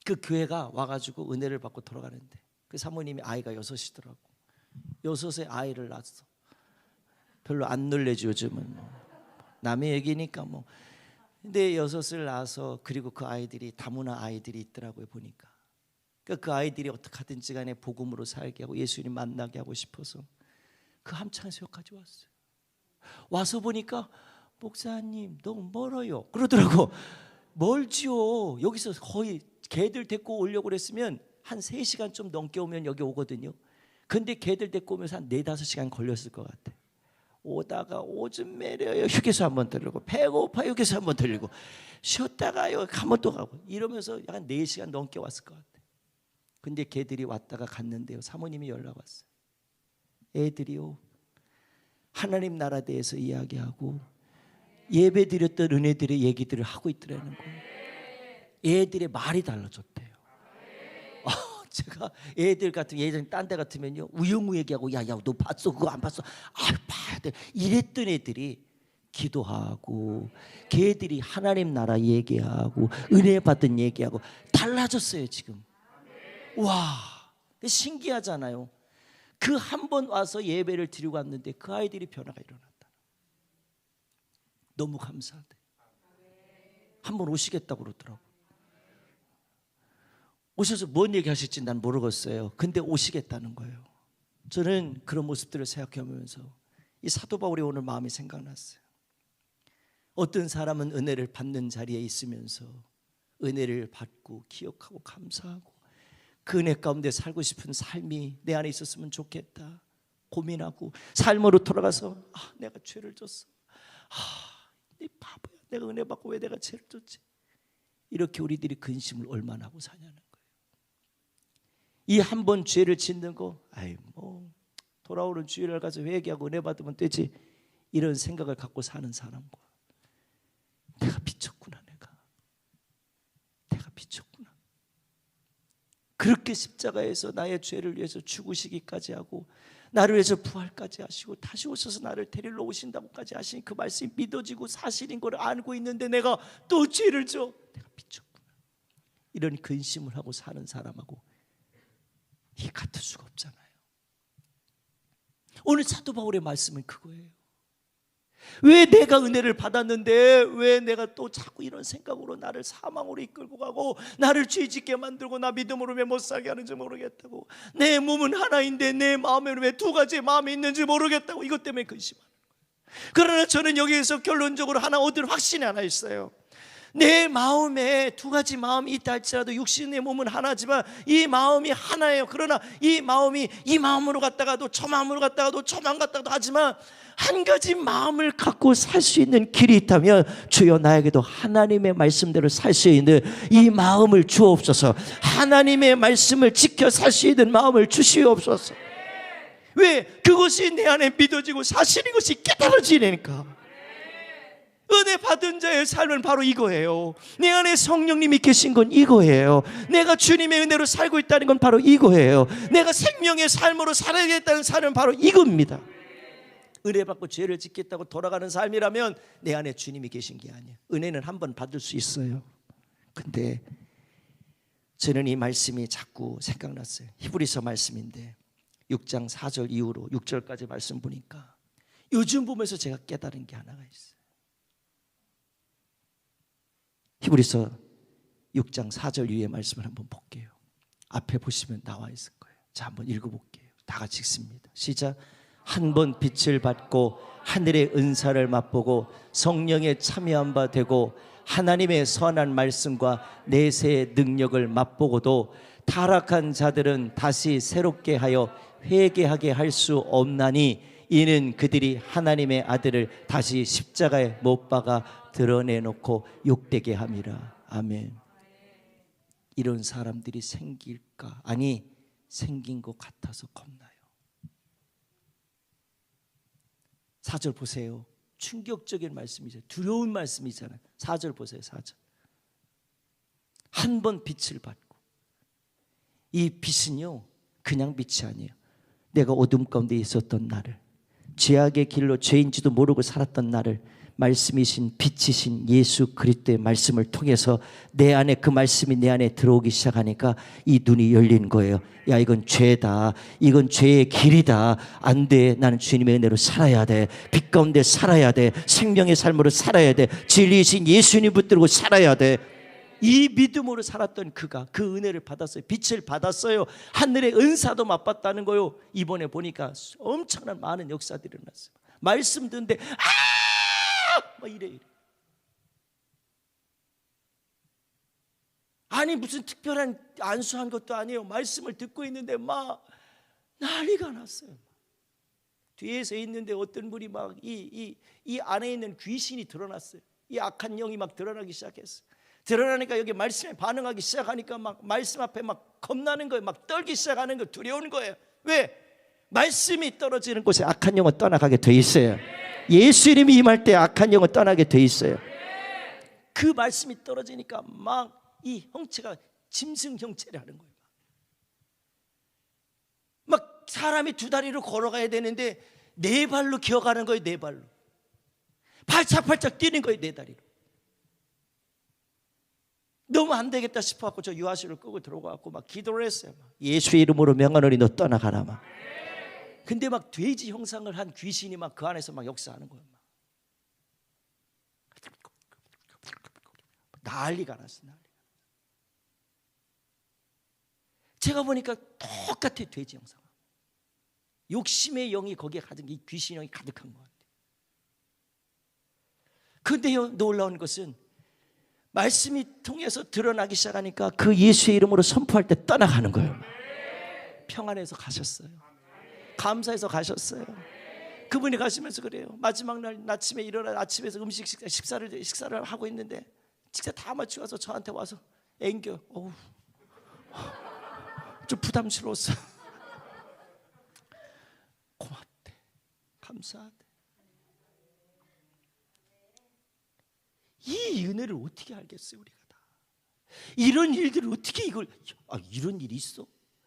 그 교회가 와가지고 은혜를 받고 돌아가는데 그 사모님이 아이가 6이더라고. 6에 아이를 낳았어. 별로 안 놀래지 요즘은. 남의 얘기니까 뭐. 근데 6을 낳아서, 그리고 그 아이들이 다문화 아이들이 있더라고요, 보니까. 그러니까 그 아이들이 어떻게 하든지 간에 복음으로 살게 하고 예수님 만나게 하고 싶어서 그 함창에서 여기까지 왔어요. 와서 보니까 목사님 너무 멀어요 그러더라고. 멀지요. 여기서 거의 개들 데리고 오려고 그랬으면 한 3시간 좀 넘게 오면 여기 오거든요. 근데 개들 데리고 오면서 한 4-5시간 걸렸을 것 같아. 오다가 오줌 매려요, 휴게소 한번 들리고, 배고파 휴게소 한번 들리고, 쉬었다가요 한번 또 가고, 이러면서 한 4시간 넘게 왔을 것 같아. 근데 개들이 왔다가 갔는데요, 사모님이 연락 왔어요. 애들이요, 하나님 나라 대해서 이야기하고 예배 드렸던 은혜들의 얘기들을 하고 있더라는 거예요. 애들의 말이 달라졌대요. 제가 애들 같은, 예전에 딴 데 같으면요 우영우 얘기하고, 야야 너 봤어 그거 안 봤어, 봐야 돼, 이랬던 애들이 기도하고 걔들이 하나님 나라 얘기하고 은혜 받은 얘기하고 달라졌어요 지금. 와, 신기하잖아요. 그 한 번 와서 예배를 드리고 왔는데 그 아이들이 변화가 일어났다. 너무 감사하대. 한번 오시겠다고 그러더라고. 오셔서 뭔 얘기 하실지 난 모르겠어요. 근데 오시겠다는 거예요. 저는 그런 모습들을 생각해보면서 이 사도 바울이 오늘 마음이 생각났어요. 어떤 사람은 은혜를 받는 자리에 있으면서 은혜를 받고 기억하고 감사하고 그 은혜 가운데 살고 싶은 삶이 내 안에 있었으면 좋겠다 고민하고 삶으로 돌아가서 내가 죄를 졌어. 이 바보야. 내가 은혜 받고 왜 내가 죄를 졌지? 이렇게 우리들이 근심을 얼마나 하고 사냐는 거예요. 이 한 번 죄를 짓는 거, 돌아오는 주일날 가서 회개하고 은혜 받으면 되지, 이런 생각을 갖고 사는 사람과 내가 미쳤구나. 내가 미쳤구나. 그렇게 십자가에서 나의 죄를 위해서 죽으시기까지 하고 나를 위해서 부활까지 하시고 다시 오셔서 나를 데리러 오신다고까지 하시니 그 말씀이 믿어지고 사실인 걸 알고 있는데 내가 또 죄를 져. 내가 미쳤구나. 이런 근심을 하고 사는 사람하고 이게 같을 수가 없잖아요. 오늘 사도 바울의 말씀은 그거예요. 왜 내가 은혜를 받았는데 왜 내가 또 자꾸 이런 생각으로 나를 사망으로 이끌고 가고 나를 죄짓게 만들고 나 믿음으로 왜 못 살게 하는지 모르겠다고, 내 몸은 하나인데 내 마음에는 왜 두 가지의 마음이 있는지 모르겠다고, 이것 때문에 근심하는 거예요. 그러나 저는 여기에서 결론적으로 하나 얻을 확신이 하나 있어요. 내 마음에 두 가지 마음이 있다 할지라도 육신의 몸은 하나지만 이 마음이 하나예요. 그러나 이 마음이 이 마음으로 갔다가도 저 마음으로 갔다가도 저 마음 갔다가도 하지만 한 가지 마음을 갖고 살 수 있는 길이 있다면 주여 나에게도 하나님의 말씀대로 살 수 있는 이 마음을 주옵소서. 하나님의 말씀을 지켜 살 수 있는 마음을 주시옵소서. 왜? 그것이 내 안에 믿어지고 사실인 것이 깨달아지니까. 은혜 받은 자의 삶은 바로 이거예요. 내 안에 성령님이 계신 건 이거예요. 내가 주님의 은혜로 살고 있다는 건 바로 이거예요. 내가 생명의 삶으로 살아야겠다는 삶은 바로 이겁니다. 은혜 받고 죄를 짓겠다고 돌아가는 삶이라면 내 안에 주님이 계신 게 아니에요. 은혜는 한 번 받을 수 있어요. 근데 저는 이 말씀이 자꾸 생각났어요. 히브리서 말씀인데 6장 4절 이후로 6절까지 말씀 보니까 요즘 보면서 제가 깨달은 게 하나가 있어요. 히브리서 6장 4절 이후의 말씀을 한번 볼게요. 앞에 보시면 나와 있을 거예요. 자, 한번 읽어볼게요. 다 같이 읽습니다. 시작. 한 번 빛을 받고 하늘의 은사를 맛보고 성령에 참여한 바 되고 하나님의 선한 말씀과 내세의 능력을 맛보고도 타락한 자들은 다시 새롭게 하여 회개하게 할 수 없나니 이는 그들이 하나님의 아들을 다시 십자가에 못 박아 드러내놓고 욕되게 함이라. 아멘. 이런 사람들이 생길까? 아니, 생긴 것 같아서 겁나요. 4절 보세요. 충격적인 말씀이죠. 두려운 말씀이잖아요. 4절 보세요. 4절. 한 번 빛을 받고, 이 빛은요 그냥 빛이 아니에요. 내가 어둠 가운데 있었던 나를, 죄악의 길로 죄인지도 모르고 살았던 나를 말씀이신 빛이신 예수 그리스도의 말씀을 통해서 내 안에 그 말씀이 내 안에 들어오기 시작하니까 이 눈이 열린 거예요. 야, 이건 죄다. 이건 죄의 길이다. 안 돼. 나는 주님의 은혜로 살아야 돼. 빛 가운데 살아야 돼. 생명의 삶으로 살아야 돼. 진리이신 예수님 붙들고 살아야 돼. 이 믿음으로 살았던 그가 그 은혜를 받았어요. 빛을 받았어요. 하늘의 은사도 맛봤다는 거요. 이번에 보니까 엄청난 많은 역사들이 일어났어요. 말씀 듣는데 막 이래. 아니 무슨 특별한 안수한 것도 아니에요. 말씀을 듣고 있는데 막 난리가 났어요. 뒤에서 있는데 어떤 분이 막 이 안에 있는 귀신이 드러났어요. 이 악한 영이 막 드러나기 시작했어요. 드러나니까 여기 말씀에 반응하기 시작하니까 막 말씀 앞에 막 겁나는 거예요. 막 떨기 시작하는 거예요. 두려운 거예요. 왜? 말씀이 떨어지는 곳에 악한 영은 떠나가게 돼 있어요. 예수 이름이 임할 때 악한 영은 떠나게 돼 있어요. 그 말씀이 떨어지니까 막 이 형체가 짐승 형체를 하는 거예요. 막 사람이 두 다리로 걸어가야 되는데 네 발로 기어가는 거예요. 네 발로 팔짝팔짝 뛰는 거예요. 네 다리로. 너무 안 되겠다 싶어갖고 저 유아실을 끄고 들어가갖고 막 기도를 했어요. 예수 이름으로 명하노니 너 떠나가라. 막. 근데 막 돼지 형상을 한 귀신이 막 그 안에서 막 역사하는 거예요. 막. 난리가 났어. 난리가. 제가 보니까 똑같아. 돼지 형상. 욕심의 영이 거기에 가득, 이 귀신 영이 가득한 것 같아요. 근데요, 놀라운 것은 말씀이 통해서 드러나기 시작하니까 그 예수의 이름으로 선포할 때 떠나가는 거예요. 평안해서 가셨어요. 감사해서 가셨어요. 그분이 가시면서 그래요. 마지막 날 아침에 일어나 아침에서 식사를 하고 있는데 식사 다 마치고 와서 저한테 와서 앵겨. 어우, 좀 부담스러웠어. 고맙대. 감사하대. 이 은혜를 어떻게 알겠어요, 우리가 다. 이런 일들을 어떻게 이런 일이 있어?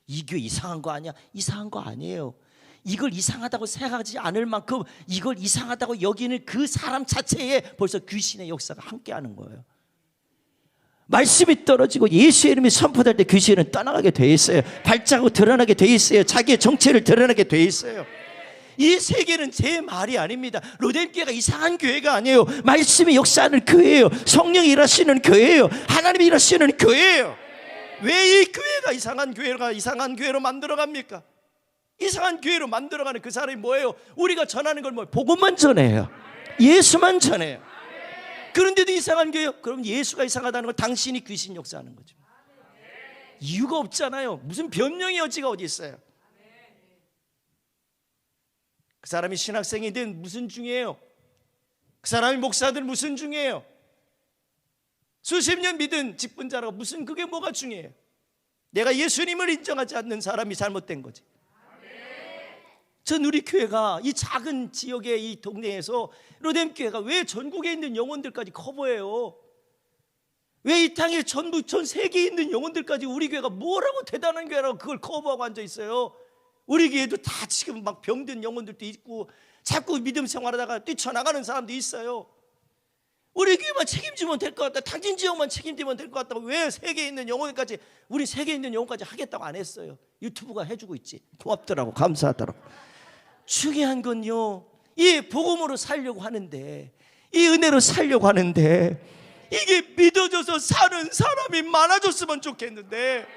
이 교회 이상한 거 아니야? 이상한 거 아니에요. 이걸 이상하다고 생각하지 않을 만큼 이걸 이상하다고 여기는 그 사람 자체에 벌써 귀신의 역사가 함께하는 거예요. 말씀이 떨어지고 예수의 이름이 선포될 때 귀신은 떠나가게 돼 있어요. 발자국 드러나게 돼 있어요. 자기의 정체를 드러나게 돼 있어요. 이 세계는 제 말이 아닙니다. 로뎀교회가 이상한 교회가 아니에요. 말씀이 역사하는 교회예요. 성령이 일하시는 교회예요. 하나님이 일하시는 교회예요. 왜 이 교회가 이상한 교회로 만들어갑니까? 이상한 교회로 만들어가는 그 사람이 뭐예요? 우리가 전하는 건 뭐예요? 복음만 전해요. 예수만 전해요. 그런데도 이상한 교회요? 그럼 예수가 이상하다는 건 당신이 귀신 역사하는 거죠. 이유가 없잖아요. 무슨 변명의 여지가 어디 있어요? 그 사람이 신학생이든 무슨 중이에요? 그 사람이 목사든 무슨 중이에요? 수십 년 믿은 직분자라고 무슨 그게 뭐가 중요해요? 내가 예수님을 인정하지 않는 사람이 잘못된 거지. 전 우리 교회가 이 작은 지역의 이 동네에서 로뎀교회가 왜 전국에 있는 영혼들까지 커버해요? 왜 이 땅에 전 세계에 있는 영혼들까지 우리 교회가 뭐라고 대단한 교회라고 그걸 커버하고 앉아 있어요? 우리 교회도 다 지금 막 병든 영혼들도 있고 자꾸 믿음 생활하다가 뛰쳐나가는 사람도 있어요. 우리 교회만 책임지면 될 것 같다. 당진 지역만 책임지면 될 것 같다고 왜 세계에 있는 영혼까지 우리 세계에 있는 영혼까지 하겠다고 안 했어요. 유튜브가 해주고 있지. 고맙더라고. 감사하더라고. 중요한 건요, 이 복음으로 살려고 하는데, 이 은혜로 살려고 하는데 이게 믿어져서 사는 사람이 많아졌으면 좋겠는데,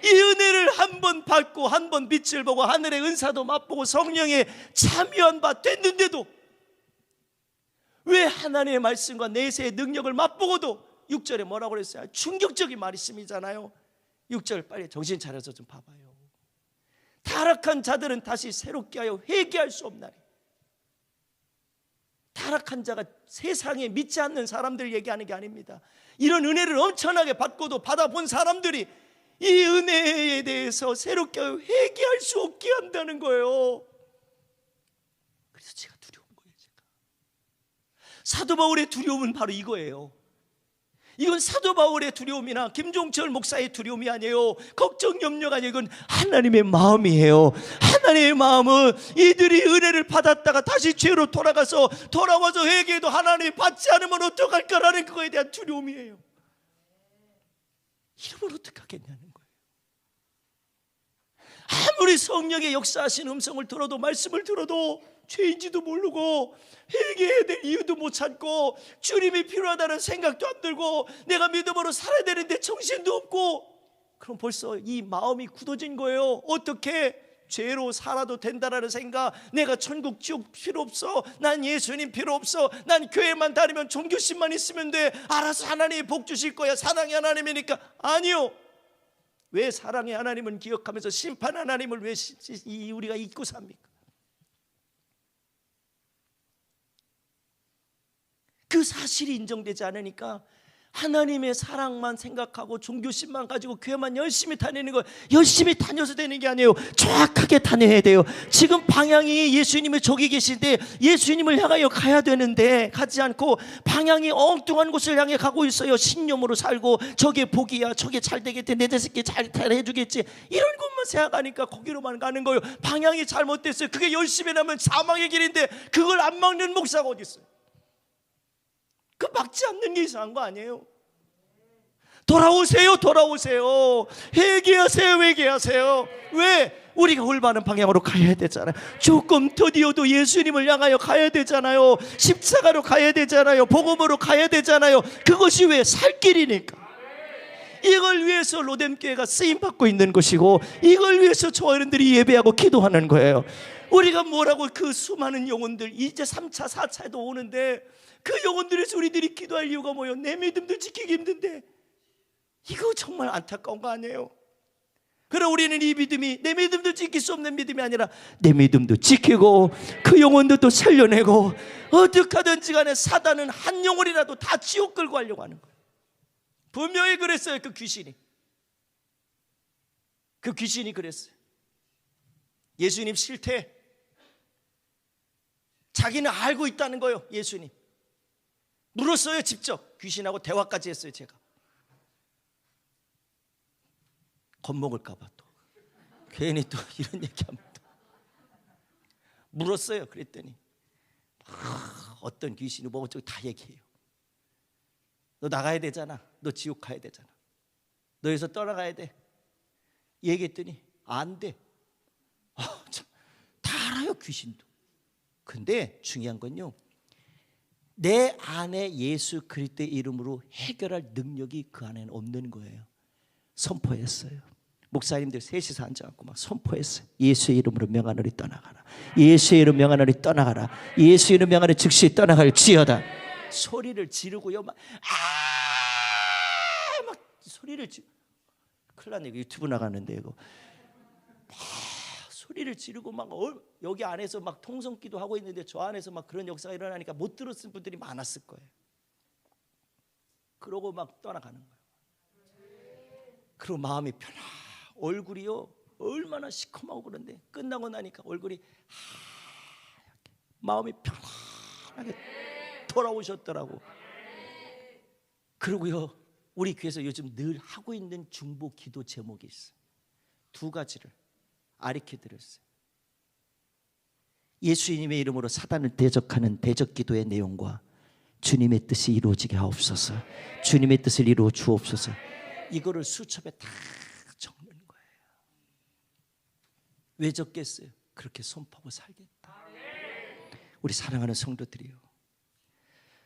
이 은혜를 한 번 받고 한 번 빛을 보고 하늘의 은사도 맛보고 성령에 참여한 바 됐는데도 왜 하나님의 말씀과 내세의 능력을 맛보고도 6절에 뭐라고 그랬어요? 충격적인 말씀이잖아요. 6절 빨리 정신 차려서 좀 봐봐요. 타락한 자들은 다시 새롭게 하여 회개할 수 없나니. 타락한 자가 세상에 믿지 않는 사람들 얘기하는 게 아닙니다. 이런 은혜를 엄청나게 받고도 받아본 사람들이 이 은혜에 대해서 새롭게 하여 회개할 수 없게 한다는 거예요. 그래서 제가 두려운 거예요. 사도 바울의 두려움은 바로 이거예요. 이건 사도 바울의 두려움이나 김종철 목사의 두려움이 아니에요. 걱정 염려가 아니에요. 이건 하나님의 마음이에요. 하나님의 마음은 이들이 은혜를 받았다가 다시 죄로 돌아와서 회개해도 하나님이 받지 않으면 어떡할 거라는 그거에 대한 두려움이에요. 이러면 어떡하겠냐는 거예요. 아무리 성령의 역사하신 음성을 들어도, 말씀을 들어도 죄인지도 모르고 회개해야 될 이유도 못 찾고 주님이 필요하다는 생각도 안 들고 내가 믿음으로 살아야 되는데 정신도 없고, 그럼 벌써 이 마음이 굳어진 거예요. 어떻게 죄로 살아도 된다라는 생각, 내가 천국 지옥 필요 없어, 난 예수님 필요 없어, 난 교회만 다니면 종교심만 있으면 돼, 알아서 하나님이 복 주실 거야, 사랑의 하나님이니까. 아니요. 왜 사랑의 하나님은 기억하면서 심판 하나님을 왜 우리가 잊고 삽니까? 그 사실이 인정되지 않으니까 하나님의 사랑만 생각하고 종교심만 가지고 교회만 열심히 다니는 거, 열심히 다녀서 되는 게 아니에요. 정확하게 다녀야 돼요. 지금 방향이 예수님의 저기 계신데 예수님을 향하여 가야 되는데 가지 않고 방향이 엉뚱한 곳을 향해 가고 있어요. 신념으로 살고 저게 복이야, 저게 잘 되겠지, 내 자식이 잘 해주겠지, 이런 것만 생각하니까 거기로만 가는 거예요. 방향이 잘못됐어요. 그게 열심히 하면 사망의 길인데 그걸 안 막는 목사가 어디 있어요? 그 막지 않는 게 이상한 거 아니에요? 돌아오세요, 돌아오세요. 회개하세요, 회개하세요. 왜? 우리가 올바른 방향으로 가야 되잖아요. 조금 더디어도 예수님을 향하여 가야 되잖아요. 십자가로 가야 되잖아요. 복음으로 가야 되잖아요. 그것이 왜? 살 길이니까. 이걸 위해서 로뎀교회가 쓰임받고 있는 것이고, 이걸 위해서 저와 여러분들이 예배하고 기도하는 거예요. 우리가 뭐라고 그 수많은 영혼들 이제 3차 4차에도 오는데 그 영혼들에서 우리들이 기도할 이유가 뭐예요? 내 믿음도 지키기 힘든데. 이거 정말 안타까운 거 아니에요? 그럼 우리는 이 믿음이 내 믿음도 지킬 수 없는 믿음이 아니라 내 믿음도 지키고 그 영혼도 또 살려내고, 어떻게 하든지 간에 사단은 한 영혼이라도 다 지옥 끌고 가려고 하는 거예요. 분명히 그랬어요. 그 귀신이 그랬어요. 예수님 싫대. 자기는 알고 있다는 거예요. 예수님 물었어요. 직접 귀신하고 대화까지 했어요. 제가 겁먹을까 봐 또 괜히 또 이런 얘기하면 또 물었어요. 그랬더니 어떤 귀신이 뭐 어쩌고 다 얘기해요. 너 나가야 되잖아. 너 지옥 가야 되잖아. 너 여기서 떠나가야 돼. 얘기했더니 안 돼. 다 알아요, 귀신도. 근데 중요한 건요, 내 안에 예수 그리스도의 이름으로 해결할 능력이 그 안에는 없는 거예요. 선포했어요. 목사님들 셋이서 앉아갖고 막 선포했어요. 예수의 이름으로 명하노니 떠나가라. 예수의 이름 명하노니 떠나가라. 예수의 이름 명하노니 즉시 떠나갈지어다. 소리를 지르고요, 막 소리를 큰일 났네. 유튜브 나가는데 이거 소리를 지르고 막 여기 안에서 막 통성기도 하고 있는데 저 안에서 막 그런 역사가 일어나니까 못 들었을 분들이 많았을 거예요. 그러고 막 떠나가는 거예요. 그리고 마음이 얼굴이요 얼마나 시커멓고 그런데 끝나고 나니까 얼굴이 하얗게, 마음이 편안하게 돌아오셨더라고. 그리고요, 우리 교회에서 요즘 늘 하고 있는 중보 기도 제목이 있어요. 두 가지를 아리켜 드렸어요. 예수님의 이름으로 사단을 대적하는 대적 기도의 내용과 주님의 뜻이 이루어지게 하옵소서, 주님의 뜻을 이루어 주옵소서. 이거를 수첩에 다 적는 거예요. 왜 적겠어요? 그렇게 선포하고 살겠다. 우리 사랑하는 성도들이요,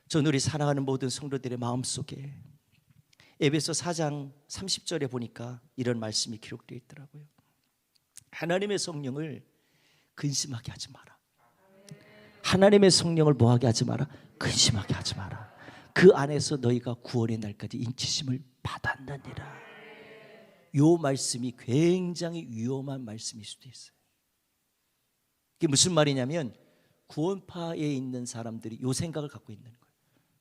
전 우리 사랑하는 모든 성도들의 마음속에 에베소 4장 30절에 보니까 이런 말씀이 기록되어 있더라고요. 하나님의 성령을 근심하게 하지 마라. 하나님의 성령을 뭐하게 하지 마라? 근심하게 하지 마라. 그 안에서 너희가 구원의 날까지 인치심을 받았느니라. 이 말씀이 굉장히 위험한 말씀일 수도 있어요. 이게 무슨 말이냐면, 구원파에 있는 사람들이 이 생각을 갖고 있는 거예요.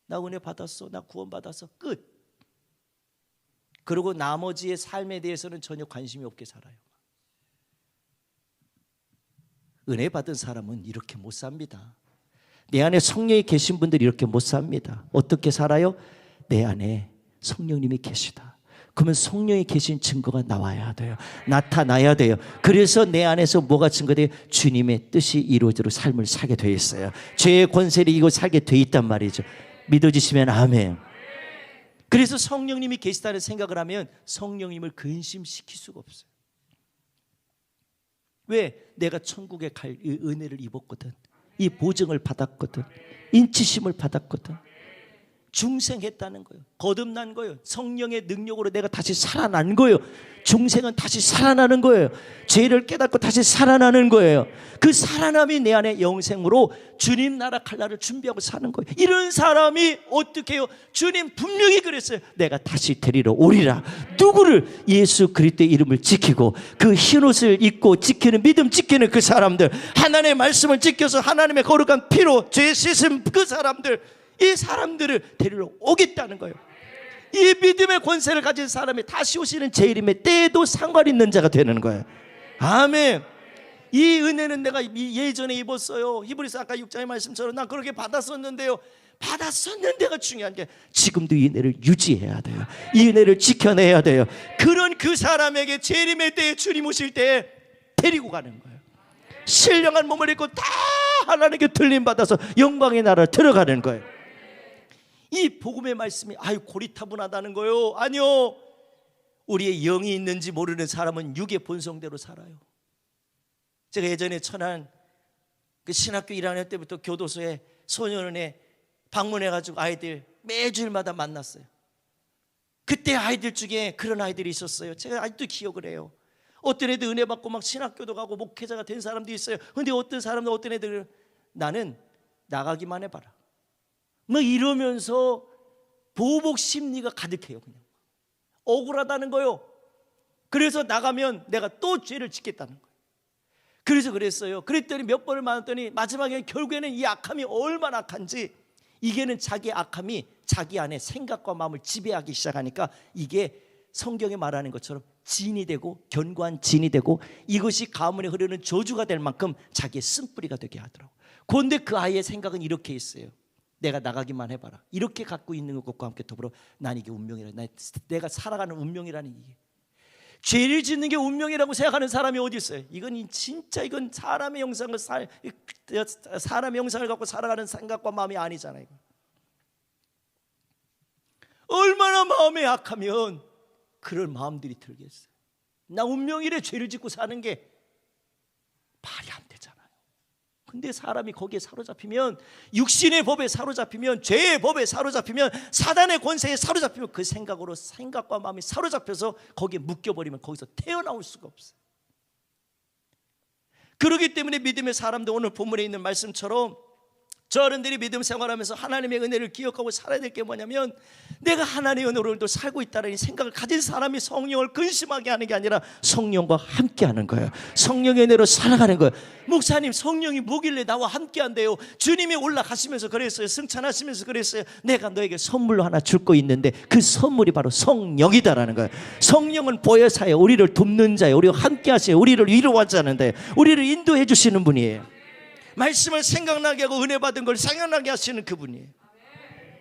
나 은혜 받았어, 나 구원 받았어, 끝. 그리고 나머지의 삶에 대해서는 전혀 관심이 없게 살아요. 은혜 받은 사람은 이렇게 못 삽니다. 내 안에 성령이 계신 분들이 이렇게 못 삽니다. 어떻게 살아요? 내 안에 성령님이 계시다. 그러면 성령이 계신 증거가 나와야 돼요. 나타나야 돼요. 그래서 내 안에서 뭐가 증거돼요? 주님의 뜻이 이루어지도록 삶을 살게 돼 있어요. 죄의 권세를 이기고 살게 돼 있단 말이죠. 믿어지시면 아멘. 그래서 성령님이 계시다는 생각을 하면 성령님을 근심시킬 수가 없어요. 왜? 내가 천국에 갈 이 은혜를 입었거든. 이 보증을 받았거든. 인치심을 받았거든. 중생했다는 거예요. 거듭난 거예요. 성령의 능력으로 내가 다시 살아난 거예요. 중생은 다시 살아나는 거예요. 죄를 깨닫고 다시 살아나는 거예요. 그 살아남이 내 안에 영생으로 주님 나라 칼날을 준비하고 사는 거예요. 이런 사람이 어떻게 해요? 주님 분명히 그랬어요. 내가 다시 데리러 오리라. 누구를? 예수 그리스도의 이름을 지키고 그 흰옷을 입고 지키는, 믿음 지키는 그 사람들, 하나님의 말씀을 지켜서 하나님의 거룩한 피로 죄 씻은 그 사람들, 이 사람들을 데리러 오겠다는 거예요. 이 믿음의 권세를 가진 사람이 다시 오시는 재림의 때에도 상관 있는 자가 되는 거예요. 아멘. 이 은혜는 내가 예전에 입었어요. 히브리서 아까 6장의 말씀처럼 난 그렇게 받았었는데요. 받았었는데가 중요한 게, 지금도 이 은혜를 유지해야 돼요. 이 은혜를 지켜내야 돼요. 그런 그 사람에게 재림의 때에 주님 오실 때에 데리고 가는 거예요. 신령한 몸을 입고 다 하나님께 들림받아서 영광의 나라를 들어가는 거예요. 이 복음의 말씀이 고리타분하다는 거예요? 아니요. 우리의 영이 있는지 모르는 사람은 육의 본성대로 살아요. 제가 예전에 천안 그 신학교 1학년 때부터 교도소에 소년원에 방문해가지고 아이들 매주일마다 만났어요. 그때 아이들 중에 그런 아이들이 있었어요. 제가 아직도 기억을 해요. 어떤 애들 은혜 받고 막 신학교도 가고 목회자가 된 사람도 있어요. 근데 어떤 사람들, 어떤 애들은 나는 나가기만 해봐라 뭐 이러면서 보복 심리가 가득해요. 그냥 억울하다는 거요. 그래서 나가면 내가 또 죄를 짓겠다는 거예요. 그래서 그랬어요. 그랬더니 몇 번을 만났더니 마지막에 결국에는 이 악함이 얼마나 악한지, 이게는 자기 악함이 자기 안에 생각과 마음을 지배하기 시작하니까 이게 성경에 말하는 것처럼 진이 되고 견고한 진이 되고 이것이 가문에 흐르는 저주가 될 만큼 자기의 쓴뿌리가 되게 하더라고요. 그런데 그 아이의 생각은 이렇게 있어요. 내가 나가기만 해봐라. 이렇게 갖고 있는 것과 함께 더불어 난 이게 운명이라, 내가 살아가는 운명이라는, 이게 죄를 짓는 게 운명이라고 생각하는 사람이 어디 있어요? 이건 진짜 이건 사람의 형상을 갖고 살아가는 생각과 마음이 아니잖아요. 얼마나 마음이 약하면 그런 마음들이 들겠어요. 나 운명이래 죄를 짓고 사는 게 말이 안 되잖아요. 근데 사람이 거기에 사로잡히면, 육신의 법에 사로잡히면, 죄의 법에 사로잡히면, 사단의 권세에 사로잡히면 그 생각으로, 생각과 마음이 사로잡혀서 거기에 묶여버리면 거기서 태어나올 수가 없어요. 그렇기 때문에 믿음의 사람들, 오늘 본문에 있는 말씀처럼 저 어른들이 믿음 생활하면서 하나님의 은혜를 기억하고 살아야 될 게 뭐냐면, 내가 하나님의 은혜로 살고 있다는 생각을 가진 사람이 성령을 근심하게 하는 게 아니라 성령과 함께 하는 거예요. 성령의 은혜로 살아가는 거예요. 목사님, 성령이 뭐길래 나와 함께 한대요? 주님이 올라가시면서 그랬어요. 승천하시면서 그랬어요. 내가 너에게 선물로 하나 줄 거 있는데 그 선물이 바로 성령이다라는 거예요. 성령은 보혜사예요. 우리를 돕는 자예요. 우리와 함께 하세요. 우리를 위로하자는데 우리를 인도해 주시는 분이에요. 말씀을 생각나게 하고 은혜 받은 걸 생각나게 하시는 그분이에요.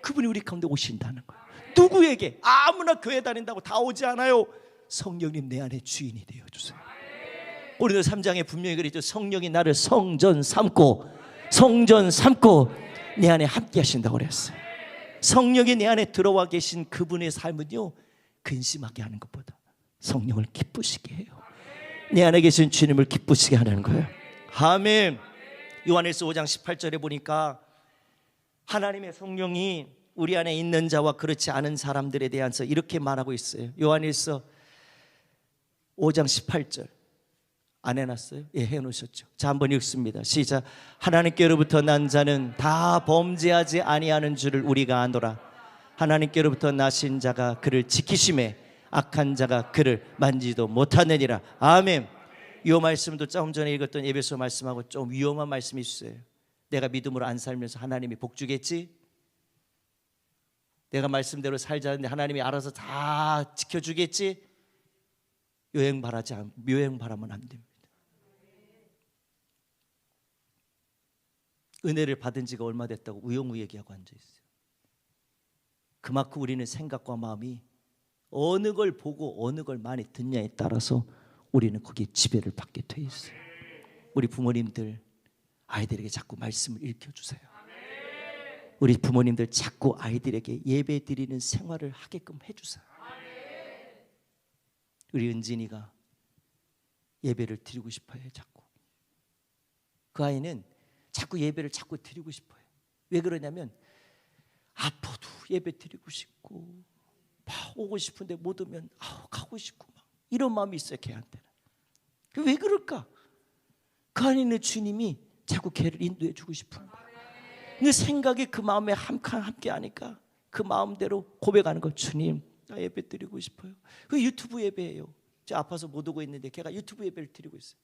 그분이 우리 가운데 오신다는 거예요. 누구에게? 아무나 교회 다닌다고 다 오지 않아요. 성령님 내 안에 주인이 되어주세요. 고린도 3장에 분명히 그랬죠. 성령이 나를 성전 삼고 내 안에 함께 하신다고 그랬어요. 성령이 내 안에 들어와 계신 그분의 삶은요, 근심하게 하는 것보다 성령을 기쁘시게 해요. 내 안에 계신 주님을 기쁘시게 하는 거예요. 아멘. 요한일서 5장 18절에 보니까 하나님의 성령이 우리 안에 있는 자와 그렇지 않은 사람들에 대해서 이렇게 말하고 있어요. 요한일서 5장 18절 안 해놨어요? 예, 해놓으셨죠. 자, 한번 읽습니다. 시작. 하나님께로부터 난 자는 다 범죄하지 아니하는 줄을 우리가 아노라. 하나님께로부터 나신 자가 그를 지키심에 악한 자가 그를 만지도 못하느니라. 아멘. 이 말씀도 조금 전에 읽었던 에베소 말씀하고 좀 위험한 말씀이 있어요. 내가 믿음으로 안 살면서 하나님이 복 주겠지? 내가 말씀대로 살자는데 하나님이 알아서 다 지켜주겠지? 묘행 바라면 안 됩니다. 은혜를 받은 지가 얼마 됐다고 우영우 얘기하고 앉아있어요. 그만큼 우리는 생각과 마음이 어느 걸 보고 어느 걸 많이 듣냐에 따라서 우리는 거기에 지배를 받게 돼 있어요. 우리 부모님들 아이들에게 자꾸 말씀을 읽혀주세요. 우리 부모님들 자꾸 아이들에게 예배 드리는 생활을 하게끔 해주세요. 우리 은진이가 예배를 드리고 싶어요. 자꾸 그 아이는 자꾸 예배를 자꾸 드리고 싶어요. 왜 그러냐면 아파도 예배 드리고 싶고 막 오고 싶은데 못 오면 가고 싶고 막 이런 마음이 있어요. 걔한테는. 왜 그럴까? 그 안에 있는 주님이 자꾸 걔를 인도해 주고 싶은 거예요. 그 생각이 그 마음에 함께 하니까 그 마음대로 고백하는 거. 주님, 나 예배 드리고 싶어요. 그 유튜브 예배예요. 저 아파서 못 오고 있는데 걔가 유튜브 예배를 드리고 있어요.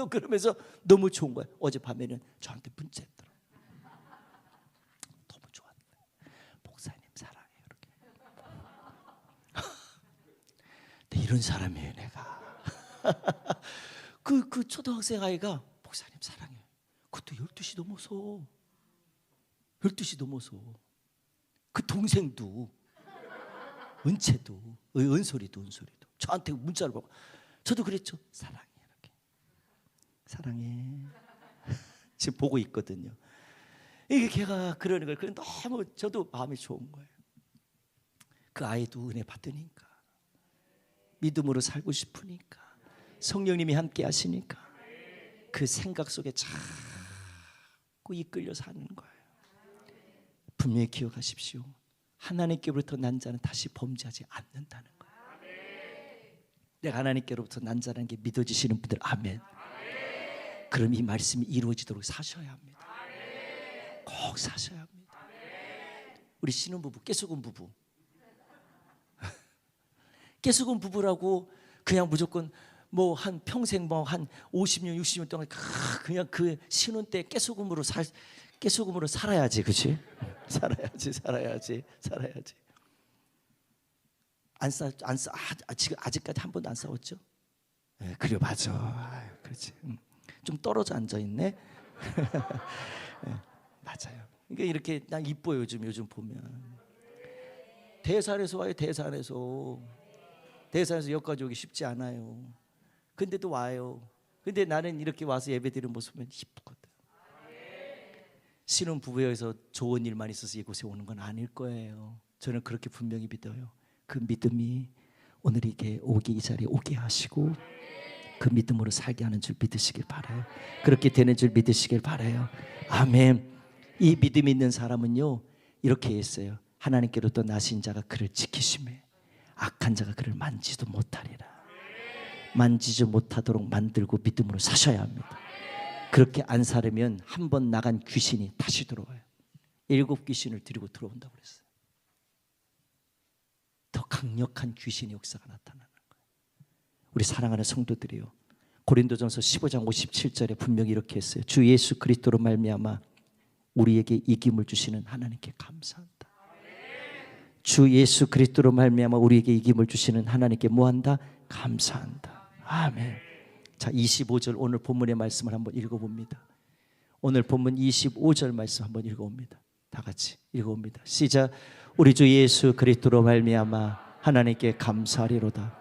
그러면서 너무 좋은 거예요. 어젯밤에는 저한테 문자했더라. 너무 좋았다. 목사님 사랑해요. 이렇게. 근데 이런 사람이에요, 내가. 그 초등학생 아이가 목사님 사랑해요. 그것도 12시 넘어서 12시 넘어서 그 동생도 은채도 은솔이도 저한테 문자를 보고 저도 그랬죠. 사랑해 이렇게. 사랑해. 지금 보고 있거든요. 이게 걔가 그러는 걸 너무 저도 마음이 좋은 거예요. 그 아이도 은혜 받으니까 믿음으로 살고 싶으니까 성령님이 함께 하시니까 그 생각 속에 자꾸 이끌려 사는 거예요. 분명히 기억하십시오. 하나님께로부터 난 자는 다시 범죄하지 않는다는 거예요. 내가 하나님께로부터 난 자라는 게 믿어지시는 분들 아멘. 그럼 이 말씀이 이루어지도록 사셔야 합니다. 꼭 사셔야 합니다. 우리 신혼부부, 깨수건 부부, 깨수건 부부라고 그냥 무조건 뭐 한 평생 뭐 한 50년 60년 동안 그냥 그 신혼 때 깨수금으로 살아야지, 그렇지? 살아야지. 지금 아직까지 한 번도 안 싸웠죠? 네, 그래 맞아. 아유, 그렇지. 좀 떨어져 앉아 있네. 네, 맞아요. 그러니까 이렇게 난 이뻐요 요즘 보면. 대산에서 와요. 대산에서 여기까지 오기 쉽지 않아요. 근데도 와요. 근데 나는 이렇게 와서 예배드리는 모습 보면 이쁘거든. 신혼 부부여서 좋은 일만 있어서 이곳에 오는 건 아닐 거예요. 저는 그렇게 분명히 믿어요. 그 믿음이 오늘 이 자리에 오게 하시고 그 믿음으로 살게 하는 줄 믿으시길 바라요. 그렇게 되는 줄 믿으시길 바라요. 아멘. 이 믿음이 있는 사람은요 이렇게 했어요. 하나님께로부터 나신 자가 그를 지키심에 악한 자가 그를 만지도 못하리라. 만지지 못하도록 만들고 믿음으로 사셔야 합니다. 그렇게 안 살으면 한 번 나간 귀신이 다시 들어와요. 7 귀신을 데리고 들어온다고 그랬어요. 더 강력한 귀신의 역사가 나타나는 거예요. 우리 사랑하는 성도들이요, 고린도전서 15장 57절에 분명히 이렇게 했어요. 주 예수 그리스도로 말미암아 우리에게 이김을 주시는 하나님께 감사한다. 주 예수 그리스도로 말미암아 우리에게 이김을 주시는 하나님께 뭐한다? 감사한다. 아멘. 자, 25절 오늘 본문의 말씀을 한번 읽어봅니다. 오늘 본문 25절 말씀 한번 읽어봅니다. 다 같이 읽어봅니다. 시작. 우리 주 예수 그리스도로 말미암아 하나님께 감사하리로다.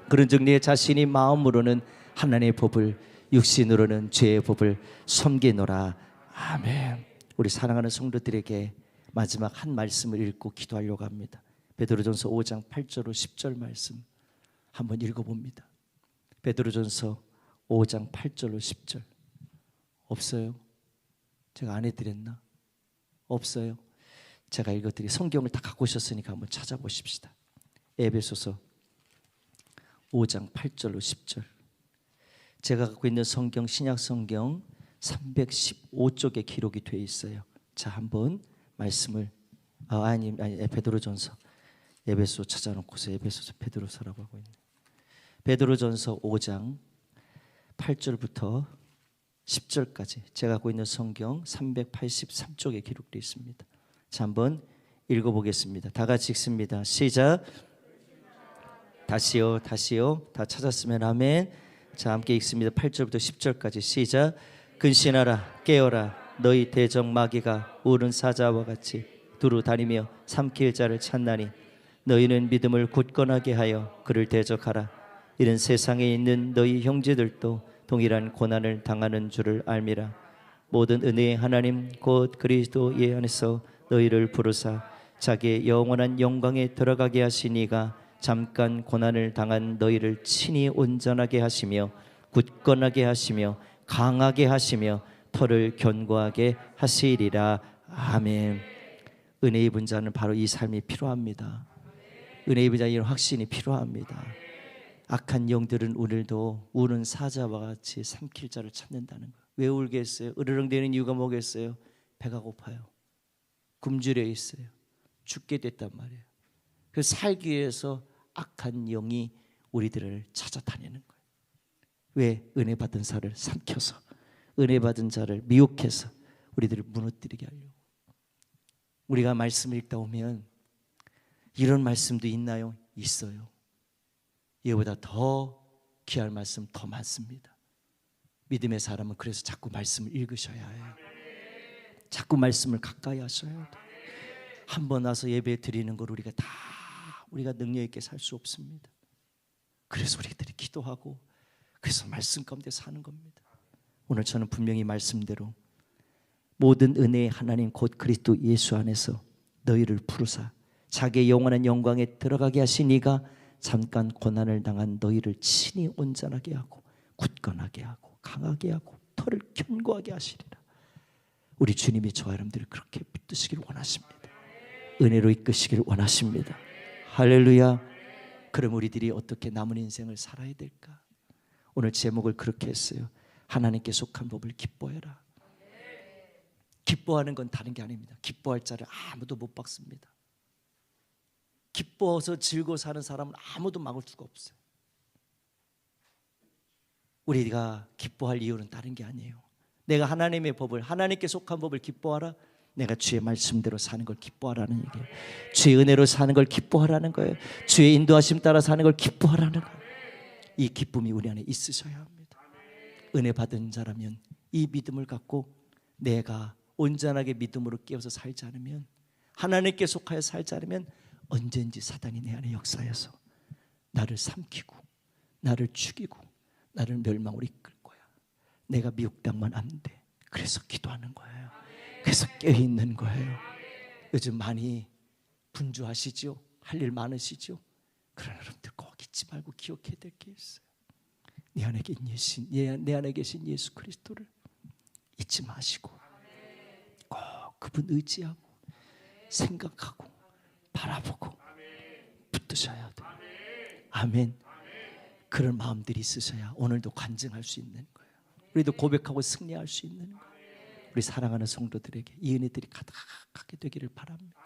그런즉 네 자신이 마음으로는 하나님의 법을, 육신으로는 죄의 법을 섬기노라. 아멘. 우리 사랑하는 성도들에게 마지막 한 말씀을 읽고 기도하려고 합니다. 베드로전서 5장 8절로 10절 말씀 한번 읽어봅니다. 베드로전서 5장 8절로 10절. 없어요? 제가 안 해드렸나? 없어요? 제가 읽어드리. 성경을 다 갖고 오셨으니까 한번 찾아보십시다. 에베소서 5장 8절로 10절. 제가 갖고 있는 성경, 신약 성경 315쪽에 기록이 되어 있어요. 자, 한번 말씀을 베드로전서, 에베소 찾아놓고서 에베소서 베드로서라고 하고 있네. 베드로전서 5장 8절부터 10절까지 제가 갖고 있는 성경 383쪽에 기록되어 있습니다. 자, 한번 읽어보겠습니다. 다 같이 읽습니다. 시작. 다시요. 다 찾았으면 아멘. 자, 함께 읽습니다. 8절부터 10절까지 시작. 근신하라, 깨어라. 너희 대적 마귀가 우는 사자와 같이 두루 다니며 삼킬 자를 찾나니 너희는 믿음을 굳건하게 하여 그를 대적하라. 이는 세상에 있는 너희 형제들도 동일한 고난을 당하는 줄을 알미라. 모든 은혜의 하나님 곧 그리스도 예 안에서 너희를 부르사 자기의 영원한 영광에 들어가게 하시니가 잠깐 고난을 당한 너희를 친히 온전하게 하시며 굳건하게 하시며 강하게 하시며 터를 견고하게 하시리라. 아멘. 은혜 입은 자는 바로 이 삶이 필요합니다. 은혜 입은 자는 이런 확신이 필요합니다. 악한 영들은 오늘도 우는 사자와 같이 삼킬 자를 찾는다는 거예요. 왜 울겠어요? 으르렁대는 이유가 뭐겠어요? 배가 고파요. 굶주려 있어요. 죽게 됐단 말이에요. 그래서 살기 위해서 악한 영이 우리들을 찾아다니는 거예요. 왜? 은혜 받은 자를 삼켜서, 은혜 받은 자를 미혹해서 우리들을 무너뜨리게 하려고. 우리가 말씀을 읽다 보면 이런 말씀도 있나요? 있어요. 이보다 더 귀할 말씀 더 많습니다. 믿음의 사람은 그래서 자꾸 말씀을 읽으셔야 해요. 자꾸 말씀을 가까이 하셔야 돼요. 한 번 와서 예배 드리는 걸 우리가 능력 있게 살 수 없습니다. 그래서 우리들이 기도하고 그래서 말씀 가운데 사는 겁니다. 오늘 저는 분명히 말씀대로 모든 은혜의 하나님 곧 그리스도 예수 안에서 너희를 부르사 자기의 영원한 영광에 들어가게 하시니가 잠깐 고난을 당한 너희를 친히 온전하게 하고 굳건하게 하고 강하게 하고 터를 견고하게 하시리라. 우리 주님이 저와 여러분들을 그렇게 붙드시길 원하십니다. 은혜로 이끄시기를 원하십니다. 할렐루야. 그럼 우리들이 어떻게 남은 인생을 살아야 될까? 오늘 제목을 그렇게 했어요. 하나님께 속한 법을 기뻐해라. 기뻐하는 건 다른 게 아닙니다. 기뻐할 자를 아무도 못 박습니다. 기뻐서 즐거워 사는 사람은 아무도 막을 수가 없어요. 우리가 기뻐할 이유는 다른 게 아니에요. 내가 하나님의 법을, 하나님께 속한 법을 기뻐하라. 내가 주의 말씀대로 사는 걸 기뻐하라는 얘기예요. 주의 은혜로 사는 걸 기뻐하라는 거예요. 주의 인도하심 따라 사는 걸 기뻐하라는 거예요. 이 기쁨이 우리 안에 있으셔야 합니다. 은혜 받은 자라면 이 믿음을 갖고 내가 온전하게 믿음으로 깨어서 살지 않으면, 하나님께 속하여 살지 않으면 언제든지 사단이 내 안에 역사해서 나를 삼키고 나를 죽이고 나를 멸망으로 이끌 거야. 내가 미혹 당만 안 돼. 그래서 기도하는 거예요. 그래서 깨어있는 거예요. 요즘 많이 분주하시죠? 할 일 많으시죠? 그러나 여러분들 꼭 잊지 말고 기억해야 될 게 있어요. 내 안에 계신 예수 그리스도를 잊지 마시고 꼭 그분 의지하고 생각하고 바라보고 붙드셔야 돼요. 아멘. 그런 마음들이 있으셔야 오늘도 간증할 수 있는 거예요. 우리도 고백하고 승리할 수 있는 거예요. 우리 사랑하는 성도들에게 이 은혜들이 가득하게 되기를 바랍니다.